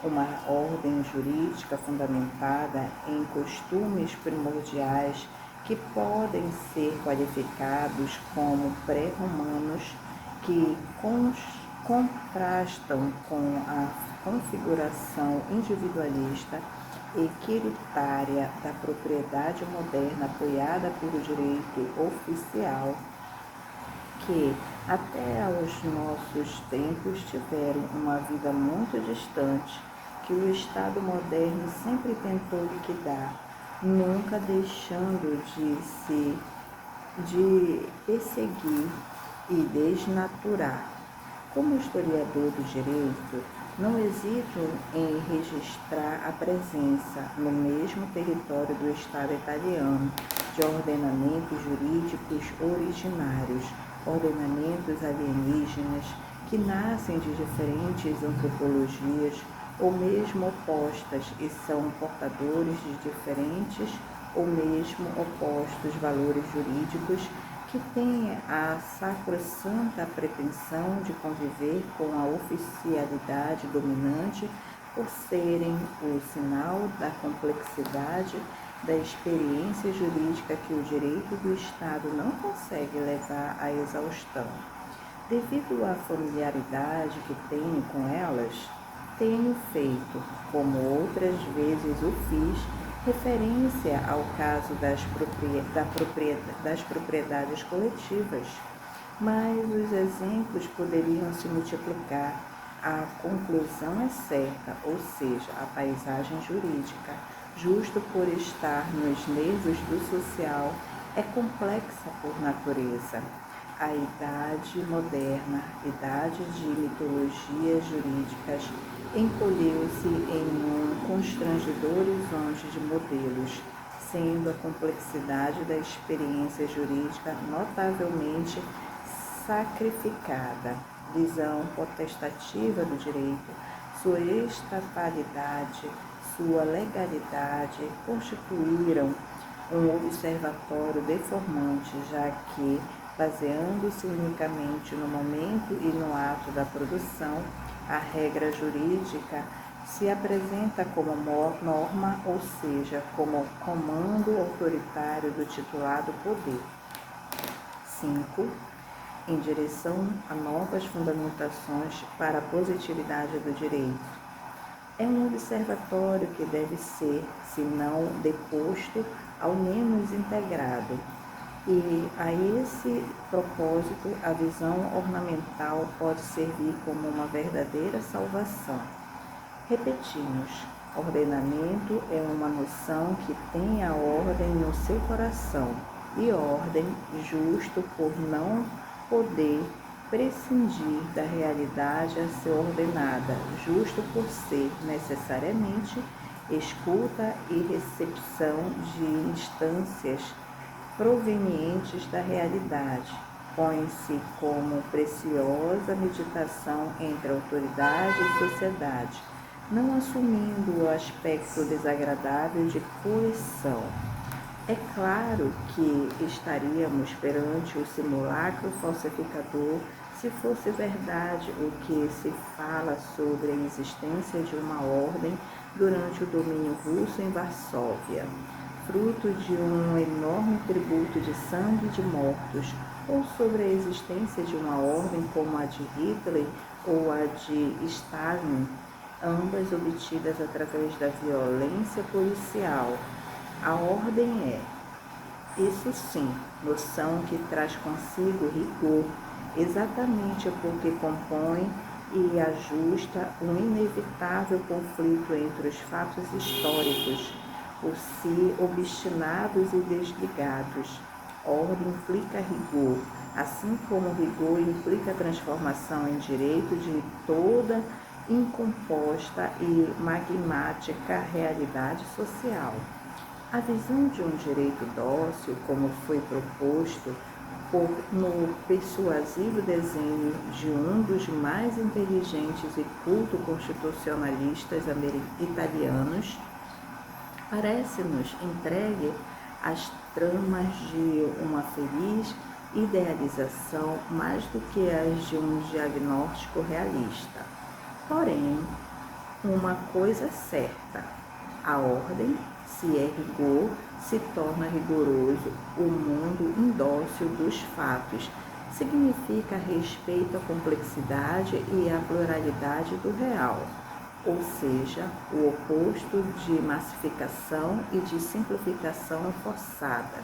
uma ordem jurídica fundamentada em costumes primordiais que podem ser qualificados como pré-romanos, que contrastam com a configuração individualista e quiritária da propriedade moderna apoiada pelo direito oficial, que até aos nossos tempos tiveram uma vida muito distante, que o Estado moderno sempre tentou liquidar, nunca deixando de perseguir e desnaturar. Como historiador do direito, não hesito em registrar a presença, no mesmo território do Estado italiano, de ordenamentos jurídicos originários, ordenamentos alienígenas que nascem de diferentes antropologias ou mesmo opostas e são portadores de diferentes ou mesmo opostos valores jurídicos que têm a sacrossanta pretensão de conviver com a oficialidade dominante por serem o sinal da complexidade da experiência jurídica que o direito do Estado não consegue levar à exaustão. Devido à familiaridade que tenho com elas, tenho feito, como outras vezes o fiz, referência ao caso das propriedades coletivas, mas os exemplos poderiam se multiplicar. A conclusão é certa, ou seja, a paisagem jurídica, justo por estar nos nervos do social, é complexa por natureza. A idade moderna, idade de mitologias jurídicas, encolheu-se em um constrangedor horizonte de modelos, sendo a complexidade da experiência jurídica notavelmente sacrificada. Visão potestativa do direito, sua estatalidade, sua legalidade constituíram um observatório deformante, já que, baseando-se unicamente no momento e no ato da produção, a regra jurídica se apresenta como norma, ou seja, como comando autoritário do titulado poder. 5. Em direção a novas fundamentações para a positividade do direito. É um observatório que deve ser, se não deposto, ao menos integrado. E a esse propósito, a visão ornamental pode servir como uma verdadeira salvação. Repetimos, ordenamento é uma noção que tem a ordem no seu coração, e ordem justo por não poder prescindir da realidade a ser ordenada, justo por ser necessariamente escuta e recepção de instâncias provenientes da realidade. Põe-se como preciosa meditação entre autoridade e sociedade, não assumindo o aspecto desagradável de coerção. É claro que estaríamos perante o simulacro falsificador se fosse verdade o que se fala sobre a existência de uma ordem durante o domínio russo em Varsóvia, fruto de um enorme tributo de sangue e de mortos, ou sobre a existência de uma ordem como a de Hitler ou a de Stalin, ambas obtidas através da violência policial. A ordem é, isso sim, noção que traz consigo rigor, exatamente porque compõe e ajusta um inevitável conflito entre os fatos históricos, por si obstinados e desligados. Ordem implica rigor, assim como rigor implica transformação em direito de toda incomposta e magmática realidade social. A visão de um direito dócil, como foi proposto no persuasivo desenho de um dos mais inteligentes e culto-constitucionalistas italianos, parece-nos entregue às tramas de uma feliz idealização mais do que as de um diagnóstico realista. Porém, uma coisa é certa, a ordem, se é rigor, se torna rigoroso. O mundo indócil dos fatos significa respeito à complexidade e à pluralidade do real, ou seja, o oposto de massificação e de simplificação forçada.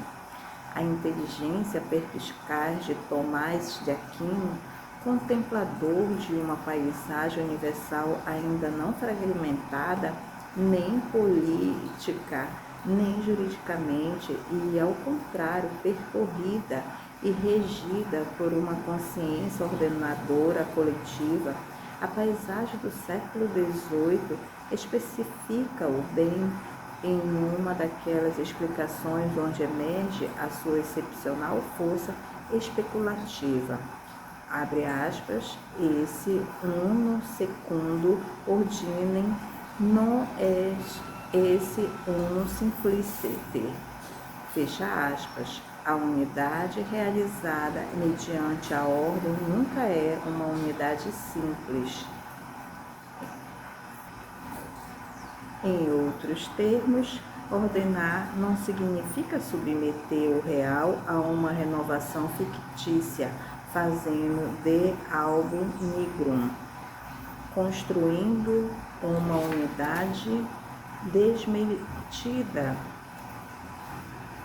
A inteligência perspicaz de Tomás de Aquino, contemplador de uma paisagem universal ainda não fragmentada, nem política, nem juridicamente, e ao contrário, percorrida e regida por uma consciência ordenadora coletiva, a paisagem do século XVIII especifica-o bem em uma daquelas explicações onde emerge a sua excepcional força especulativa. Abre aspas, esse uno secundum ordinem non est esse uno simpliciter. Fecha aspas. A unidade realizada mediante a ordem nunca é uma unidade simples. Em outros termos, ordenar não significa submeter o real a uma renovação fictícia, fazendo de algo nigrum, construindo uma unidade desmentida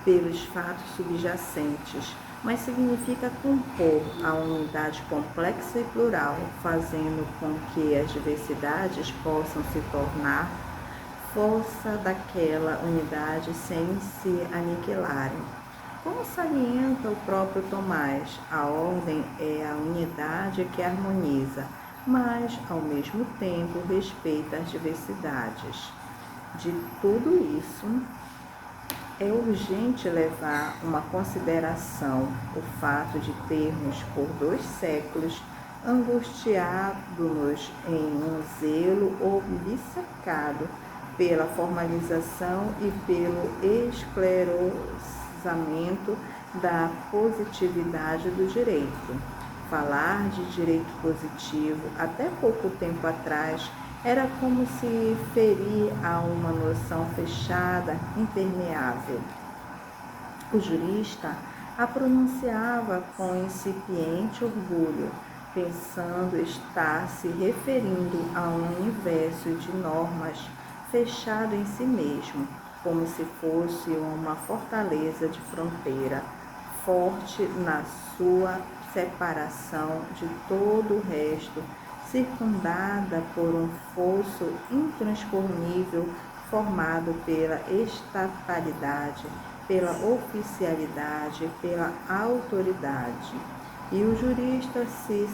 pelos fatos subjacentes, mas significa compor a unidade complexa e plural, fazendo com que as diversidades possam se tornar força daquela unidade sem se aniquilarem. Como salienta o próprio Tomás, a ordem é a unidade que harmoniza, mas, ao mesmo tempo, respeita as diversidades. De tudo isso, é urgente levar uma consideração o fato de termos, por 2 séculos, angustiado-nos em um zelo obcecado pela formalização e pelo esclarecimento da positividade do direito. Falar de direito positivo, até pouco tempo atrás, era como se ferir a uma noção fechada, impermeável. O jurista a pronunciava com incipiente orgulho, pensando estar se referindo a um universo de normas fechado em si mesmo, como se fosse uma fortaleza de fronteira, forte na sua separação de todo o resto, circundada por um fosso intransponível formado pela estatalidade, pela oficialidade, pela autoridade. E o jurista se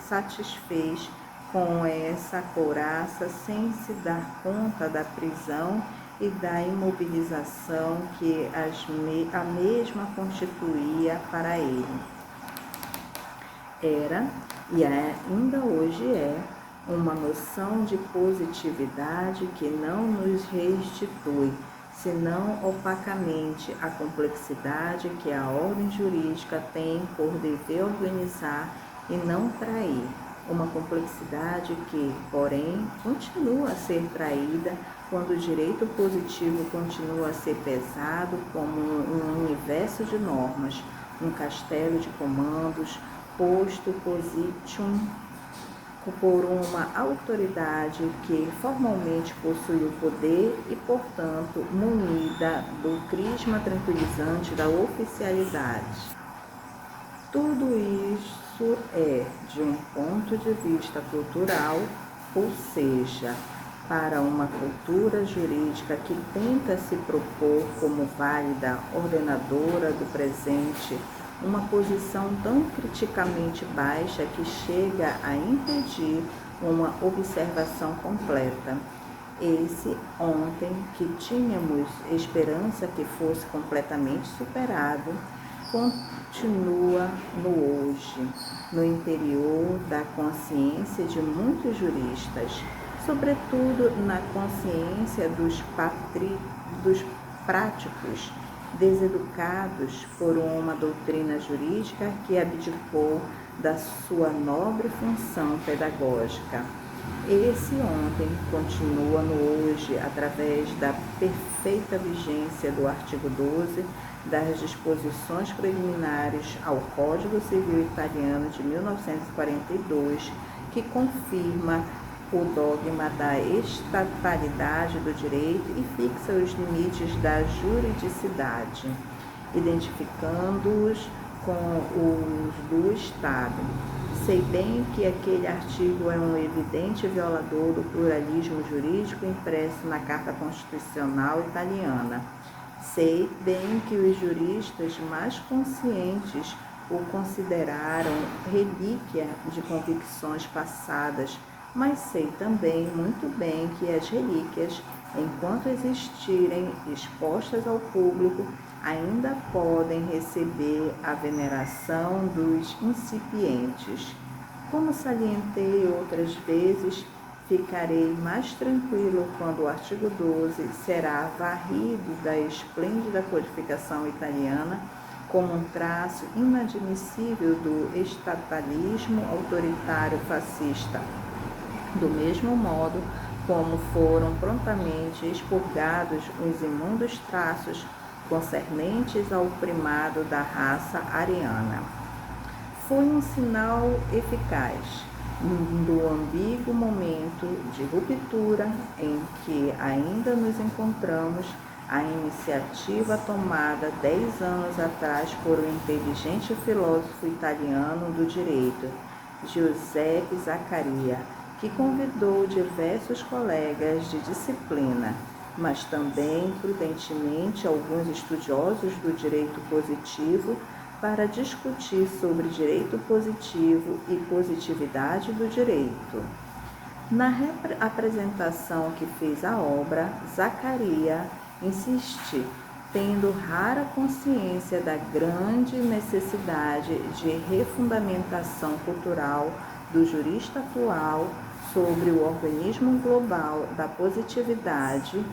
satisfez com essa couraça sem se dar conta da prisão e da imobilização que a mesma constituía para ele. Era, e ainda hoje é, uma noção de positividade que não nos restitui, senão opacamente, a complexidade que a ordem jurídica tem por dever organizar e não trair. Uma complexidade que, porém, continua a ser traída quando o direito positivo continua a ser pesado como um universo de normas, um castelo de comandos, posto positium por uma autoridade que formalmente possui o poder e, portanto, munida do crisma tranquilizante da oficialidade. Tudo isso é, de um ponto de vista cultural, ou seja, para uma cultura jurídica que tenta se propor como válida ordenadora do presente, uma posição tão criticamente baixa que chega a impedir uma observação completa. Esse ontem, que tínhamos esperança que fosse completamente superado, continua no hoje, no interior da consciência de muitos juristas, sobretudo na consciência dos práticos, deseducados por uma doutrina jurídica que abdicou da sua nobre função pedagógica. Esse ontem continua no hoje através da perfeita vigência do artigo 12 das disposições preliminares ao Código Civil Italiano de 1942, que confirma o dogma da estatalidade do direito e fixa os limites da juridicidade, identificando-os com os do Estado. Sei bem que aquele artigo é um evidente violador do pluralismo jurídico impresso na Carta Constitucional Italiana. Sei bem que os juristas mais conscientes o consideraram relíquia de convicções passadas, mas sei também muito bem que as relíquias, enquanto existirem expostas ao público, ainda podem receber a veneração dos incipientes. Como salientei outras vezes, ficarei mais tranquilo quando o artigo 12 será varrido da esplêndida codificação italiana como um traço inadmissível do estatalismo autoritário fascista. Do mesmo modo como foram prontamente expurgados os imundos traços concernentes ao primado da raça ariana. Foi um sinal eficaz do ambíguo momento de ruptura em que ainda nos encontramos. A iniciativa tomada 10 anos atrás por um inteligente filósofo italiano do direito, Giuseppe Zaccaria, que convidou diversos colegas de disciplina, mas também prudentemente alguns estudiosos do direito positivo, para discutir sobre direito positivo e positividade do direito. Na apresentação que fez à obra, Zaccaria insiste, tendo rara consciência da grande necessidade de refundamentação cultural do jurista atual sobre o organismo global da positividade,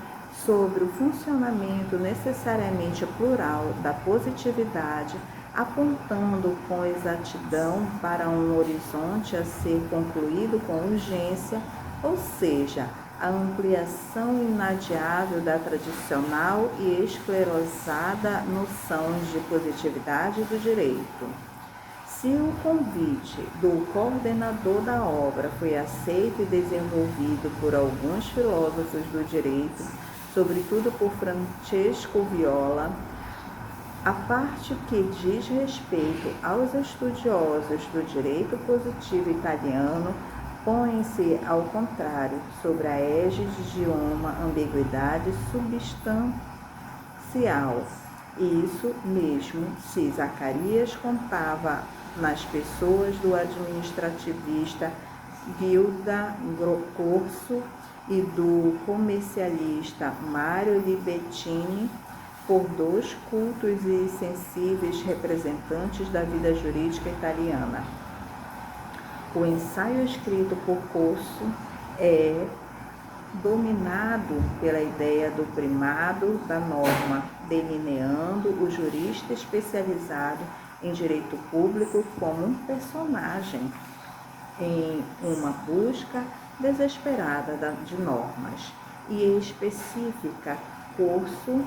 sobre o funcionamento necessariamente plural da positividade, apontando com exatidão para um horizonte a ser concluído com urgência, ou seja, a ampliação inadiável da tradicional e esclerosada noção de positividade do direito. Se o convite do coordenador da obra foi aceito e desenvolvido por alguns filósofos do direito, sobretudo por Francesco Viola, a parte que diz respeito aos estudiosos do direito positivo italiano põe-se, ao contrário, sobre a égide de uma ambiguidade substancial. Isso mesmo se Zacarias contava nas pessoas do administrativista Gilda Corso e do comercialista Mario Libettini, por dois cultos e sensíveis representantes da vida jurídica italiana. O ensaio escrito por Corso é dominado pela ideia do primado da norma, delineando o jurista especializado em direito público como um personagem em uma busca desesperada de normas, e especifica Corso,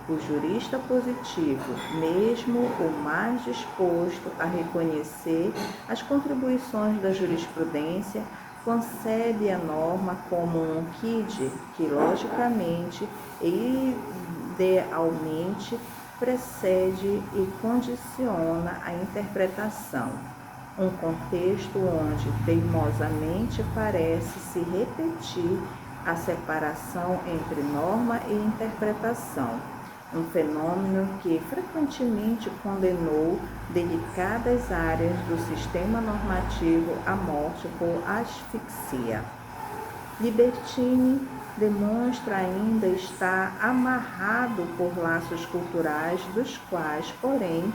o jurista positivo, mesmo o mais disposto a reconhecer as contribuições da jurisprudência, concebe a norma como um quid que logicamente e idealmente precede e condiciona a interpretação. Um contexto onde teimosamente parece se repetir a separação entre norma e interpretação, um fenômeno que frequentemente condenou delicadas áreas do sistema normativo à morte por asfixia. Libettini demonstra ainda estar amarrado por laços culturais dos quais, porém,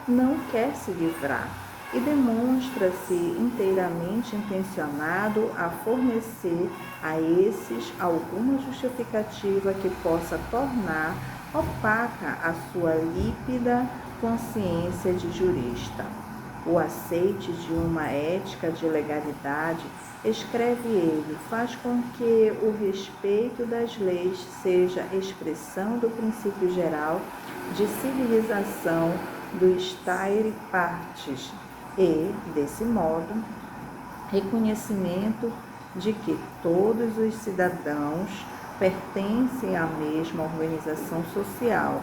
não quer se livrar, e demonstra-se inteiramente intencionado a fornecer a esses alguma justificativa que possa tornar opaca a sua límpida consciência de jurista. O aceite de uma ética de legalidade, escreve ele, faz com que o respeito das leis seja expressão do princípio geral de civilização do stare partis e, desse modo, reconhecimento de que todos os cidadãos pertencem à mesma organização social.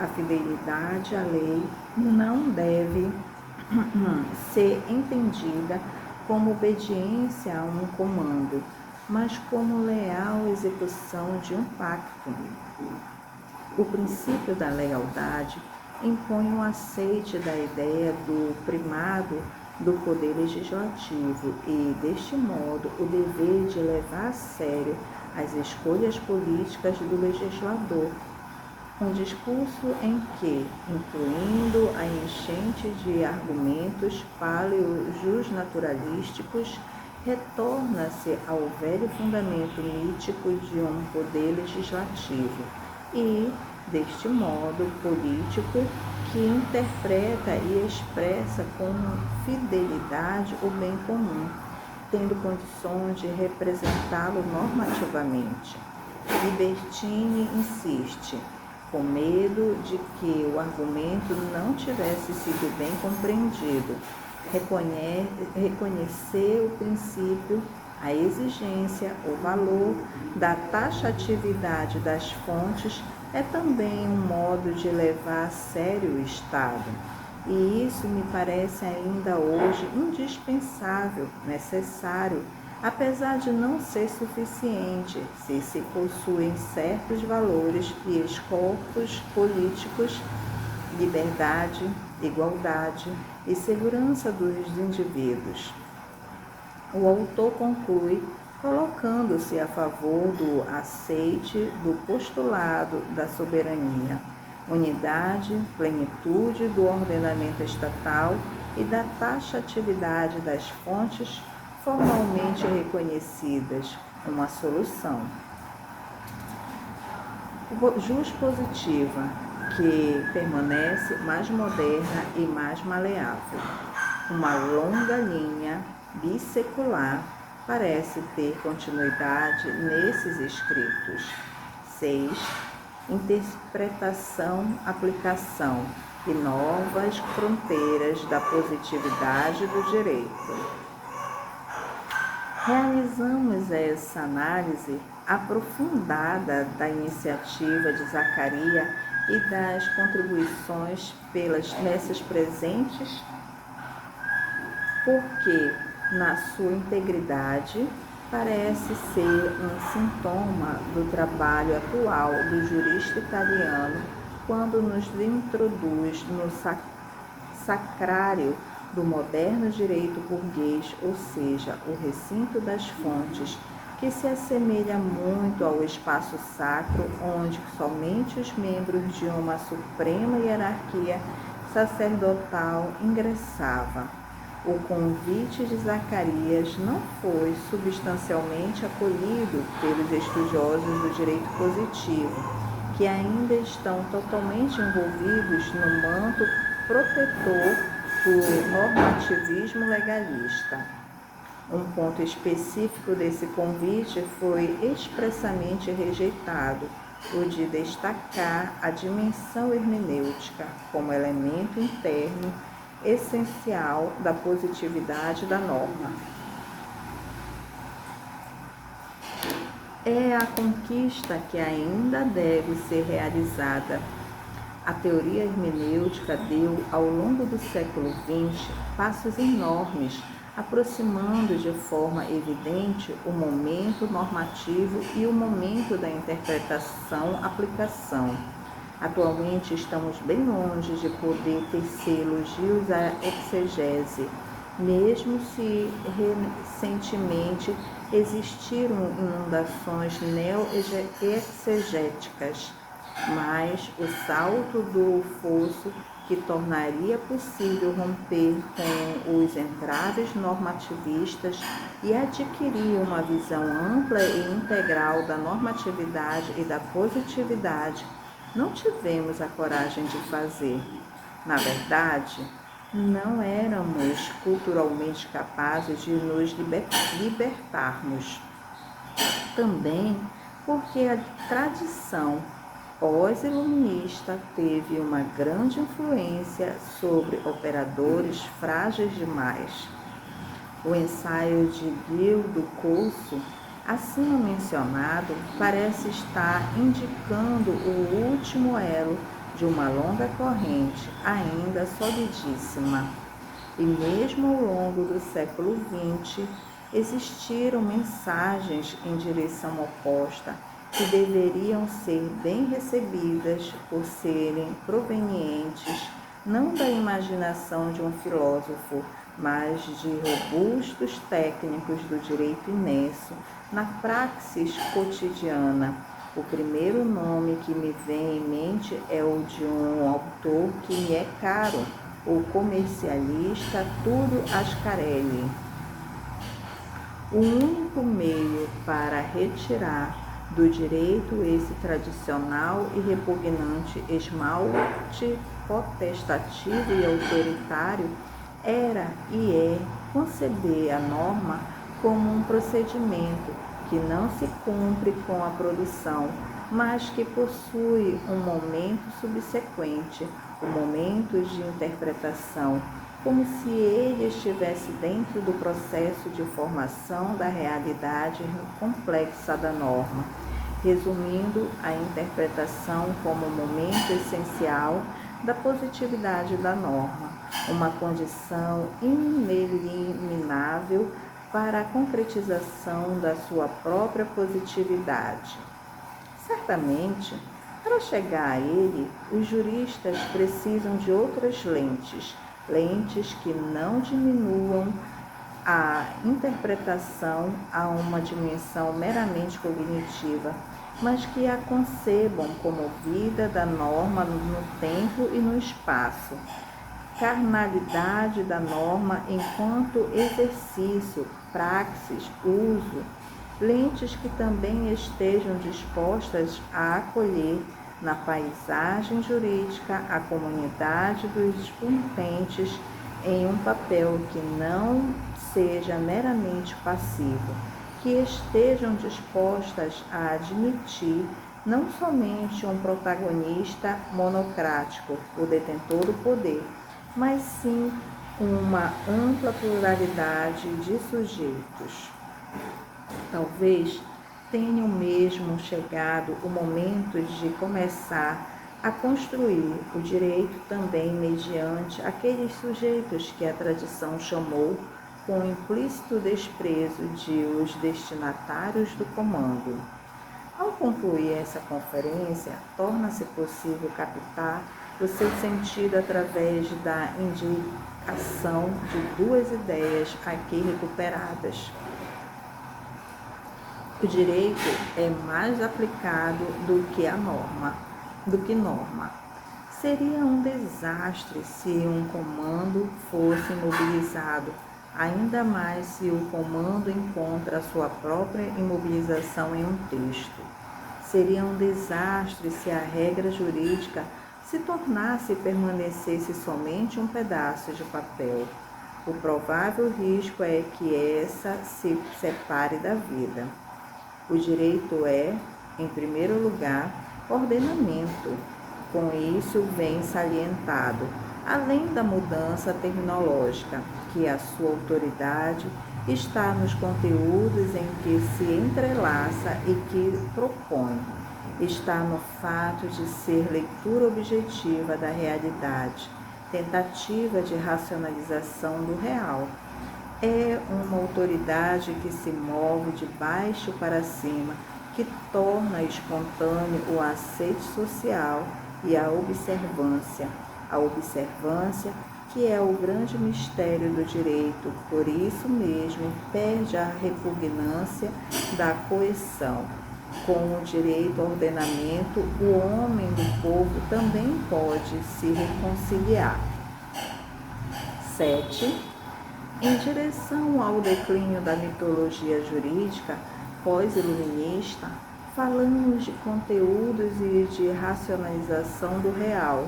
A fidelidade à lei não deve ser entendida como obediência a um comando, mas como leal execução de um pacto. O princípio da lealdade impõe um aceite da ideia do primado do poder legislativo e, deste modo, o dever de levar a sério as escolhas políticas do legislador. Um discurso em que, incluindo a enchente de argumentos paleojusnaturalísticos, retorna-se ao velho fundamento mítico de um poder legislativo e, deste modo político, que interpreta e expressa com fidelidade o bem comum, tendo condições de representá-lo normativamente. Libertine insiste, com medo de que o argumento não tivesse sido bem compreendido, reconhecer o princípio, a exigência, o valor da taxatividade das fontes é também um modo de levar a sério o Estado. E isso me parece ainda hoje indispensável, necessário, apesar de não ser suficiente se se possuem certos valores e escopos políticos, liberdade, igualdade e segurança dos indivíduos. O autor conclui colocando-se a favor do aceite do postulado da soberania, unidade, plenitude do ordenamento estatal e da taxatividade das fontes formalmente reconhecidas, uma solução. Jus positiva, que permanece mais moderna e mais maleável. Uma longa linha bissecular parece ter continuidade nesses escritos. 6. Interpretação, aplicação e novas fronteiras da positividade do direito. Realizamos essa análise aprofundada da iniciativa de Zaccaria e das contribuições nessas presentes, porque, na sua integridade, parece ser um sintoma do trabalho atual do jurista italiano quando nos introduz no sacrário do moderno direito burguês, ou seja, o recinto das fontes, que se assemelha muito ao espaço sacro onde somente os membros de uma suprema hierarquia sacerdotal ingressavam. O convite de Zacarias não foi substancialmente acolhido pelos estudiosos do direito positivo, que ainda estão totalmente envolvidos no manto protetor do normativismo legalista. Um ponto específico desse convite foi expressamente rejeitado, o de destacar a dimensão hermenêutica como elemento interno essencial da positividade da norma. É a conquista que ainda deve ser realizada. A teoria hermenêutica deu, ao longo do século XX, passos enormes, aproximando de forma evidente o momento normativo e o momento da interpretação-aplicação. Atualmente estamos bem longe de poder tecer elogios à exegese, mesmo se recentemente existiram inundações neo-exegéticas, mas o salto do fosso que tornaria possível romper com os entraves normativistas e adquirir uma visão ampla e integral da normatividade e da positividade, não tivemos a coragem de fazer. Na verdade, não éramos culturalmente capazes de nos libertarmos. Também porque a tradição pós-iluminista teve uma grande influência sobre operadores frágeis demais. O ensaio de Gil do Corso, acima mencionado, parece estar indicando o último elo de uma longa corrente, ainda solidíssima. E mesmo ao longo do século XX, existiram mensagens em direção oposta que deveriam ser bem recebidas por serem provenientes não da imaginação de um filósofo, mas de robustos técnicos do direito imenso na praxis cotidiana. O primeiro nome que me vem em mente é o de um autor que me é caro, o comercialista Túlio Ascarelli. O único meio para retirar do direito esse tradicional e repugnante esmalte potestativo e autoritário era e é conceber a norma como um procedimento que não se cumpre com a produção, mas que possui um momento subsequente, um momento de interpretação, como se ele estivesse dentro do processo de formação da realidade complexa da norma, resumindo a interpretação como um momento essencial da positividade da norma, uma condição ineliminável para a concretização da sua própria positividade. Certamente, para chegar a ele, os juristas precisam de outras lentes, lentes que não diminuam a interpretação a uma dimensão meramente cognitiva, mas que a concebam como vida da norma no tempo e no espaço, carnalidade da norma enquanto exercício, praxis, uso, lentes que também estejam dispostas a acolher na paisagem jurídica a comunidade dos utentes em um papel que não seja meramente passivo, que estejam dispostas a admitir não somente um protagonista monocrático, o detentor do poder, mas sim uma ampla pluralidade de sujeitos. Talvez tenha mesmo chegado o momento de começar a construir o direito também mediante aqueles sujeitos que a tradição chamou com implícito desprezo de os destinatários do comando. Ao concluir essa conferência, torna-se possível captar o seu sentido através da indicação de duas ideias aqui recuperadas. O direito é mais aplicado do que norma. Seria um desastre se um comando fosse imobilizado, ainda mais se o comando encontra a sua própria imobilização em um texto. Seria um desastre se a regra jurídica se tornasse e permanecesse somente um pedaço de papel. O provável risco é que essa se separe da vida. O direito é, em primeiro lugar, ordenamento. Com isso vem salientado, além da mudança terminológica, que a sua autoridade está nos conteúdos em que se entrelaça e que propõe. Está no fato de ser leitura objetiva da realidade, tentativa de racionalização do real. É uma autoridade que se move de baixo para cima, que torna espontâneo o aceite social e a observância. A observância, que é o grande mistério do direito, por isso mesmo perde a repugnância da coerção. Com o direito ao ordenamento, o homem do povo também pode se reconciliar. 7. Em direção ao declínio da mitologia jurídica pós-iluminista, falamos de conteúdos e de racionalização do real,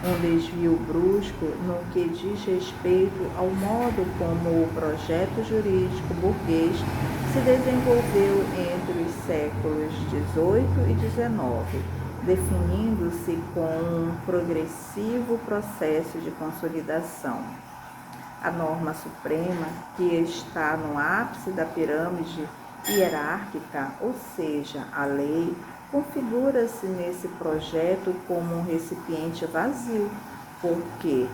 um desvio brusco no que diz respeito ao modo como o projeto jurídico burguês se desenvolveu entre os séculos XVIII e XIX, definindo-se com um progressivo processo de consolidação. A norma suprema, que está no ápice da pirâmide hierárquica, ou seja, a lei, configura-se nesse projeto como um recipiente vazio, porque,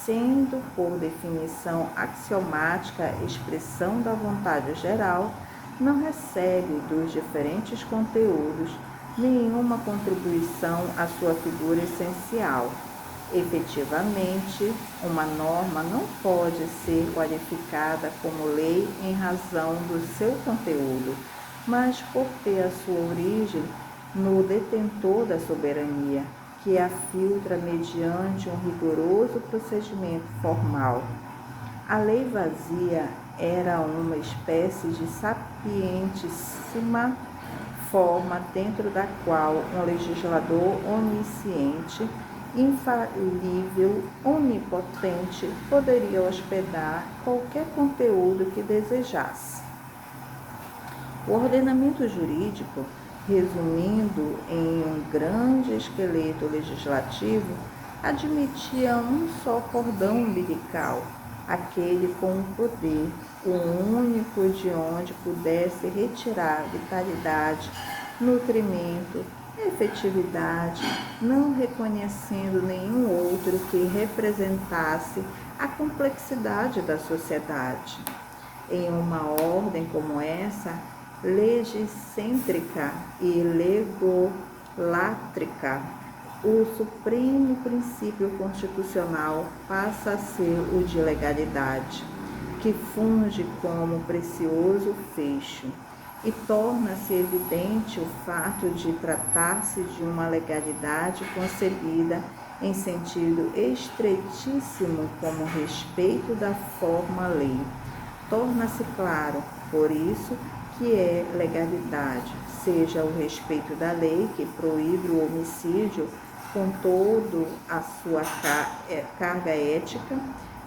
sendo por definição axiomática expressão da vontade geral, não recebe dos diferentes conteúdos nenhuma contribuição à sua figura essencial. Efetivamente, uma norma não pode ser qualificada como lei em razão do seu conteúdo, mas por ter a sua origem no detentor da soberania, que a filtra mediante um rigoroso procedimento formal. A lei vazia era uma espécie de sapientíssima forma dentro da qual um legislador onisciente infalível, onipotente, poderia hospedar qualquer conteúdo que desejasse. O ordenamento jurídico, resumindo em um grande esqueleto legislativo, admitia um só cordão umbilical, aquele com o poder, o único de onde pudesse retirar vitalidade, nutrimento, efetividade, não reconhecendo nenhum outro que representasse a complexidade da sociedade. Em uma ordem como essa, legicêntrica e legolátrica, o supremo princípio constitucional passa a ser o de legalidade, que funge como precioso fecho, e torna-se evidente o fato de tratar-se de uma legalidade concebida em sentido estreitíssimo como respeito da forma lei. Torna-se claro, por isso, que é legalidade, seja o respeito da lei que proíbe o homicídio com toda a sua carga ética,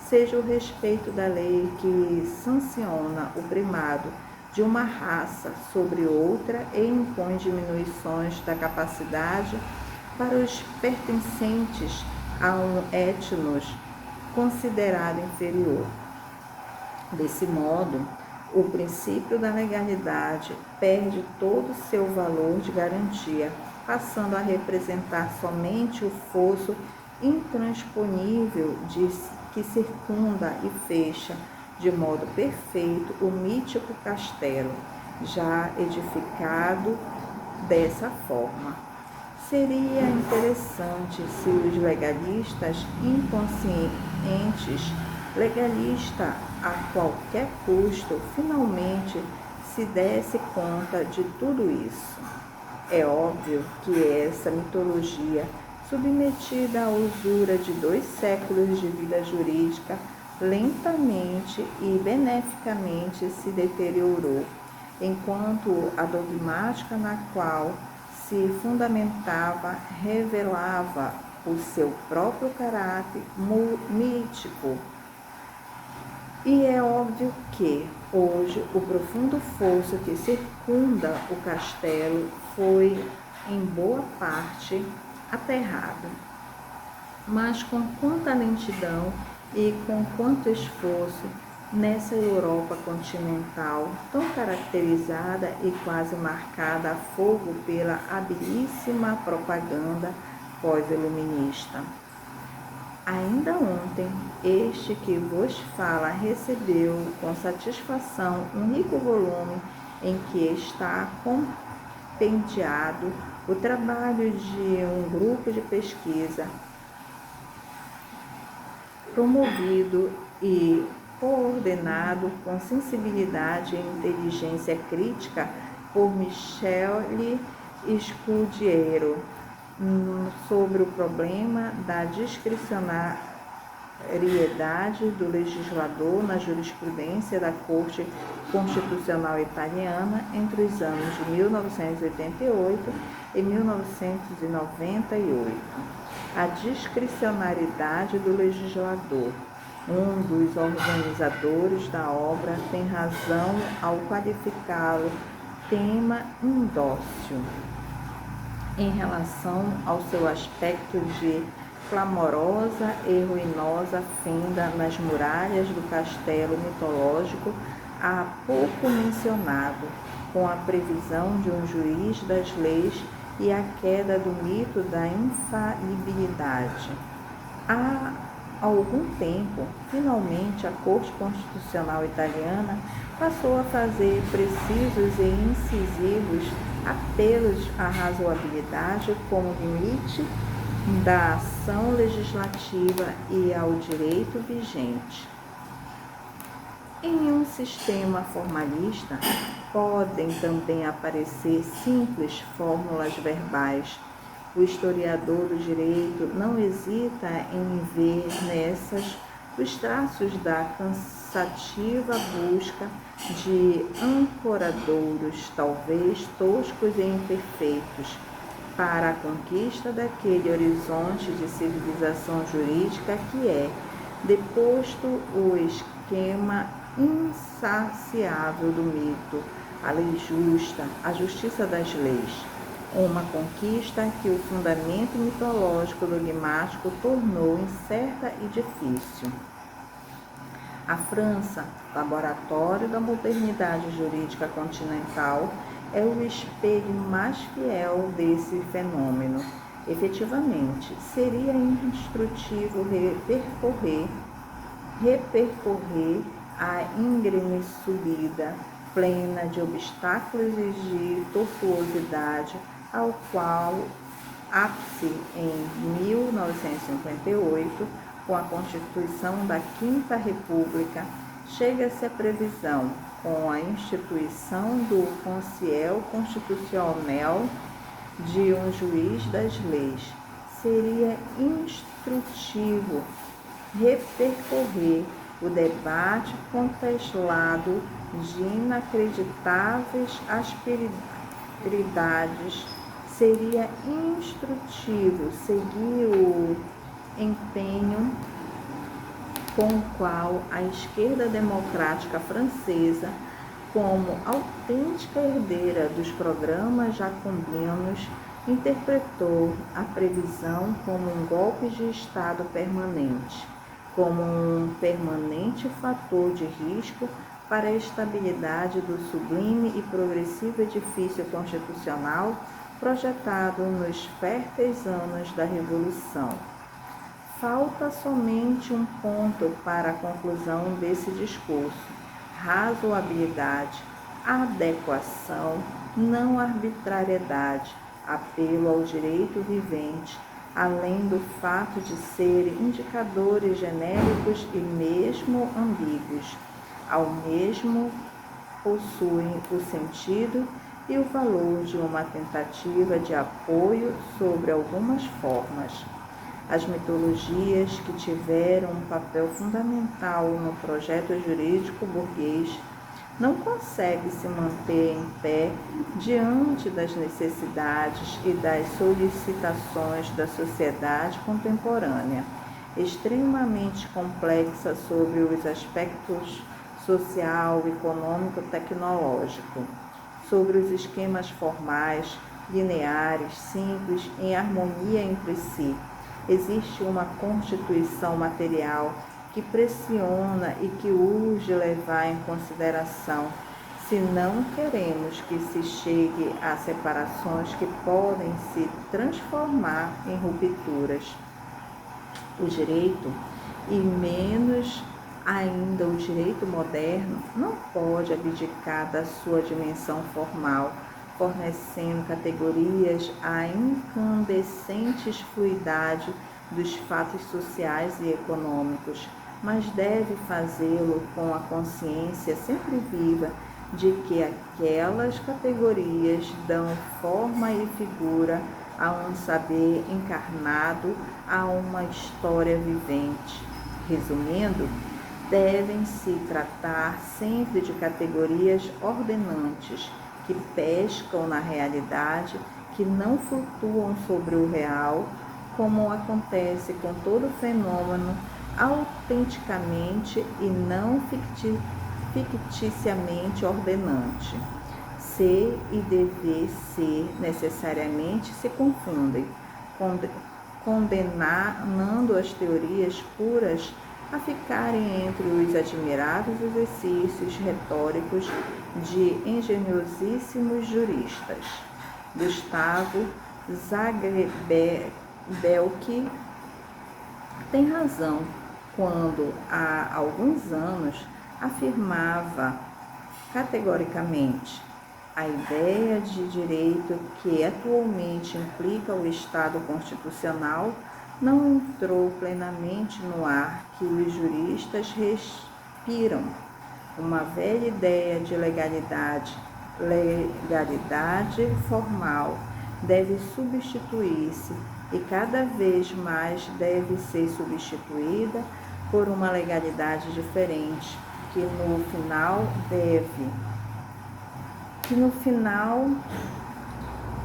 seja o respeito da lei que sanciona o primado de uma raça sobre outra e impõe diminuições da capacidade para os pertencentes a um etnos considerado inferior. Desse modo, o princípio da legalidade perde todo o seu valor de garantia, passando a representar somente o fosso intransponível que circunda e fecha de modo perfeito o mítico castelo, já edificado dessa forma. Seria interessante se os legalistas inconscientes, legalista a qualquer custo, finalmente se desse conta de tudo isso. É óbvio que essa mitologia, submetida à usura de 2 séculos de vida jurídica, lentamente e beneficamente se deteriorou, enquanto a dogmática na qual se fundamentava revelava o seu próprio caráter mítico. E é óbvio que, hoje, o profundo fosso que circunda o castelo foi, em boa parte, aterrado. Mas com quanta lentidão e com quanto esforço nessa Europa continental, tão caracterizada e quase marcada a fogo pela habilíssima propaganda pós-iluminista. Ainda ontem, este que vos fala recebeu com satisfação um rico volume em que está compendiado o trabalho de um grupo de pesquisa promovido e coordenado com sensibilidade e inteligência crítica por Michele Scudiero, sobre o problema da discricionariedade do legislador na jurisprudência da Corte Constitucional Italiana entre os anos de 1988 e 1998. A discricionariedade do legislador. Um dos organizadores da obra tem razão ao qualificá-lo tema indócil em relação ao seu aspecto de clamorosa e ruinosa fenda nas muralhas do castelo mitológico há pouco mencionado, com a previsão de um juiz das leis e a queda do mito da infalibilidade. Há algum tempo, finalmente, a Corte Constitucional Italiana passou a fazer precisos e incisivos apelos à razoabilidade como limite da ação legislativa e ao direito vigente. Em um sistema formalista, podem também aparecer simples fórmulas verbais. O historiador do direito não hesita em ver nessas os traços da cansativa busca de ancoradouros, talvez toscos e imperfeitos, para a conquista daquele horizonte de civilização jurídica que é, deposto o esquema insaciável do mito, a lei justa, a justiça das leis. Uma conquista que o fundamento mitológico dogmático tornou incerta e difícil. A França, laboratório da modernidade jurídica continental, é o espelho mais fiel desse fenômeno. Efetivamente, seria instrutivo repercorrer a íngreme subida, plena de obstáculos e de tortuosidade, ao qual ápice em 1958, com a Constituição da Quinta República, chega-se a previsão, com a instituição do Conselho Constitucional, de um juiz das leis. Seria instrutivo repercorrer o debate contestelado de inacreditáveis asperidades. Seria instrutivo seguir o empenho com o qual a esquerda democrática francesa, como autêntica herdeira dos programas jacobinos, interpretou a previsão como um golpe de Estado permanente, como um permanente fator de risco para a estabilidade do sublime e progressivo edifício constitucional projetado nos férteis anos da Revolução. Falta somente um ponto para a conclusão desse discurso: razoabilidade, adequação, não arbitrariedade, apelo ao direito vivente, além do fato de serem indicadores genéricos e mesmo ambíguos. Ao mesmo possuem o sentido e o valor de uma tentativa de apoio sobre algumas formas. As mitologias que tiveram um papel fundamental no projeto jurídico burguês não conseguem se manter em pé diante das necessidades e das solicitações da sociedade contemporânea, extremamente complexa sobre os aspectos social, econômico, tecnológico, sobre os esquemas formais, lineares, simples, em harmonia entre si. Existe uma constituição material que pressiona e que urge levar em consideração, se não queremos que se chegue a separações que podem se transformar em rupturas. O direito, e menos ainda o direito moderno, não pode abdicar da sua dimensão formal, fornecendo categorias à incandescentes fluidade dos fatos sociais e econômicos, mas deve fazê-lo com a consciência sempre viva de que aquelas categorias dão forma e figura a um saber encarnado, a uma história vivente. Resumindo, devem-se tratar sempre de categorias ordenantes, que pescam na realidade, que não flutuam sobre o real, como acontece com todo fenômeno autenticamente e não ficticiamente ordenante. Ser e dever ser necessariamente se confundem, condenando as teorias puras a ficarem entre os admiráveis exercícios retóricos de engenhosíssimos juristas. Gustavo Zagrebelki tem razão quando, há alguns anos, afirmava categoricamente: a ideia de direito que atualmente implica o Estado constitucional não entrou plenamente no ar que os juristas respiram. Uma velha ideia de legalidade formal, deve substituir-se e cada vez mais deve ser substituída por uma legalidade diferente, que no final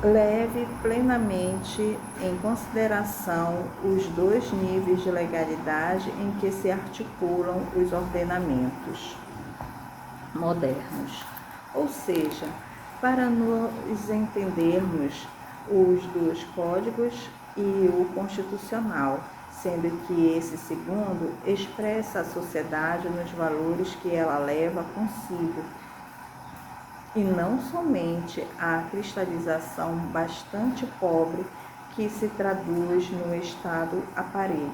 leve plenamente em consideração os dois níveis de legalidade em que se articulam os ordenamentos modernos. Ou seja, para nos entendermos os dois códigos e o constitucional, sendo que esse segundo expressa a sociedade nos valores que ela leva consigo, e não somente a cristalização bastante pobre que se traduz no estado aparelho.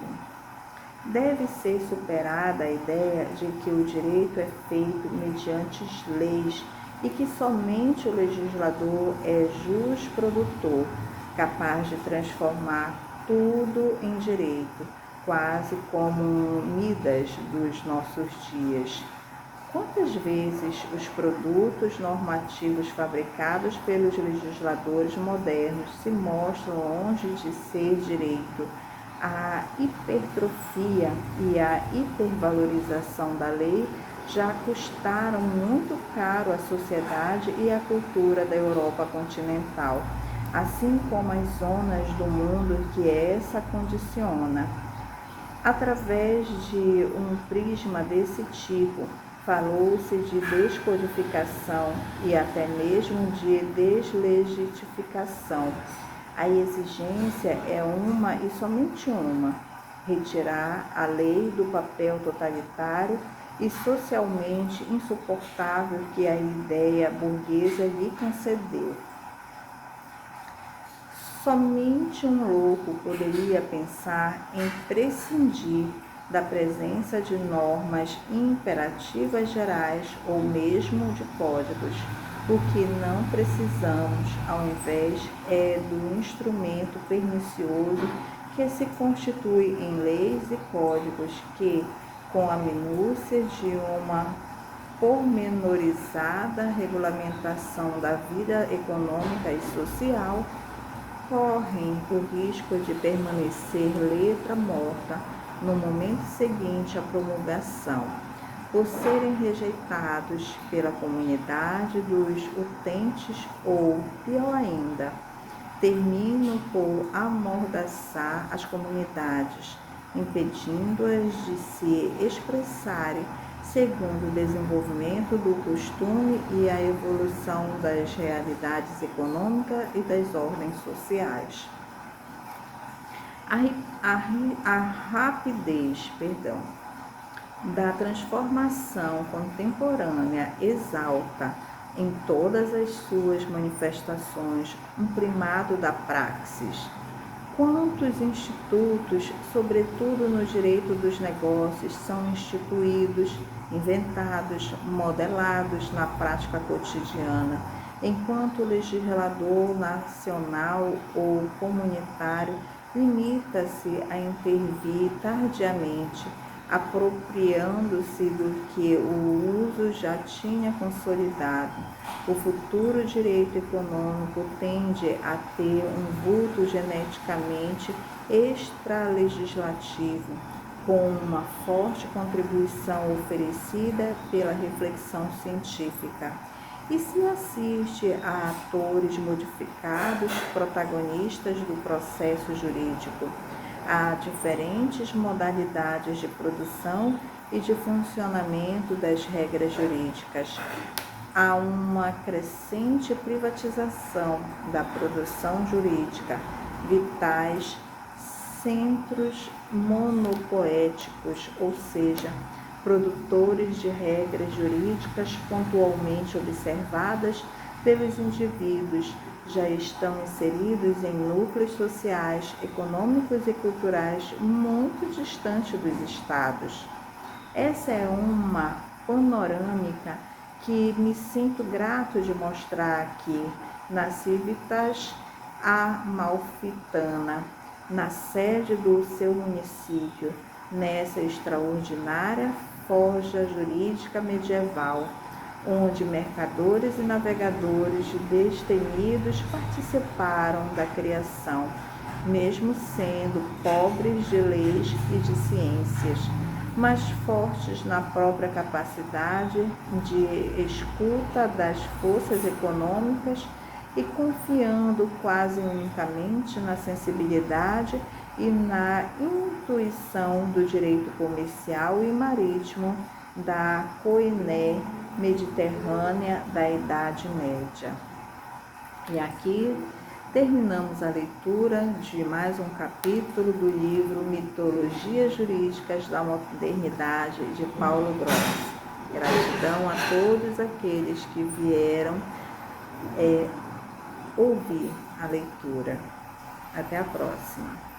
Deve ser superada a ideia de que o direito é feito mediante leis e que somente o legislador é jusprodutor, capaz de transformar tudo em direito, quase como um Midas dos nossos dias. Quantas vezes os produtos normativos fabricados pelos legisladores modernos se mostram longe de ser direito? A hipertrofia e a hipervalorização da lei já custaram muito caro à sociedade e à cultura da Europa continental, assim como as zonas do mundo que essa condiciona. Através de um prisma desse tipo, falou-se de descodificação e até mesmo de deslegitificação. A exigência é uma e somente uma: retirar a lei do papel totalitário e socialmente insuportável que a ideia burguesa lhe concedeu. Somente um louco poderia pensar em prescindir da presença de normas imperativas gerais ou mesmo de códigos. O que não precisamos, ao invés, é do instrumento pernicioso que se constitui em leis e códigos que, com a minúcia de uma pormenorizada regulamentação da vida econômica e social, correm o risco de permanecer letra morta no momento seguinte à promulgação, por serem rejeitados pela comunidade dos utentes ou, pior ainda, terminam por amordaçar as comunidades, impedindo-as de se expressarem segundo o desenvolvimento do costume e a evolução das realidades econômicas e das ordens sociais. A rapidez da transformação contemporânea exalta em todas as suas manifestações um primado da praxis. Quantos institutos, sobretudo no direito dos negócios, são instituídos, inventados, modelados na prática cotidiana, enquanto o legislador nacional ou comunitário limita-se a intervir tardiamente, apropriando-se do que o uso já tinha consolidado. O futuro direito econômico tende a ter um vulto geneticamente extralegislativo, com uma forte contribuição oferecida pela reflexão científica. E se assiste a atores modificados, protagonistas do processo jurídico, a diferentes modalidades de produção e de funcionamento das regras jurídicas. Há uma crescente privatização da produção jurídica, vitais centros monopoéticos, ou seja, produtores de regras jurídicas pontualmente observadas pelos indivíduos, já estão inseridos em núcleos sociais, econômicos e culturais muito distantes dos estados. Essa é uma panorâmica que me sinto grato de mostrar aqui na Civitas Amalfitana, na sede do seu município, nessa extraordinária forja jurídica medieval, onde mercadores e navegadores destemidos participaram da criação, mesmo sendo pobres de leis e de ciências, mas fortes na própria capacidade de escuta das forças econômicas e confiando quase unicamente na sensibilidade e na intuição do direito comercial e marítimo da coiné mediterrânea da Idade Média. E aqui terminamos a leitura de mais um capítulo do livro Mitologias Jurídicas da Modernidade, de Paulo Grossi. Gratidão a todos aqueles que vieram ouvir a leitura. Até a próxima.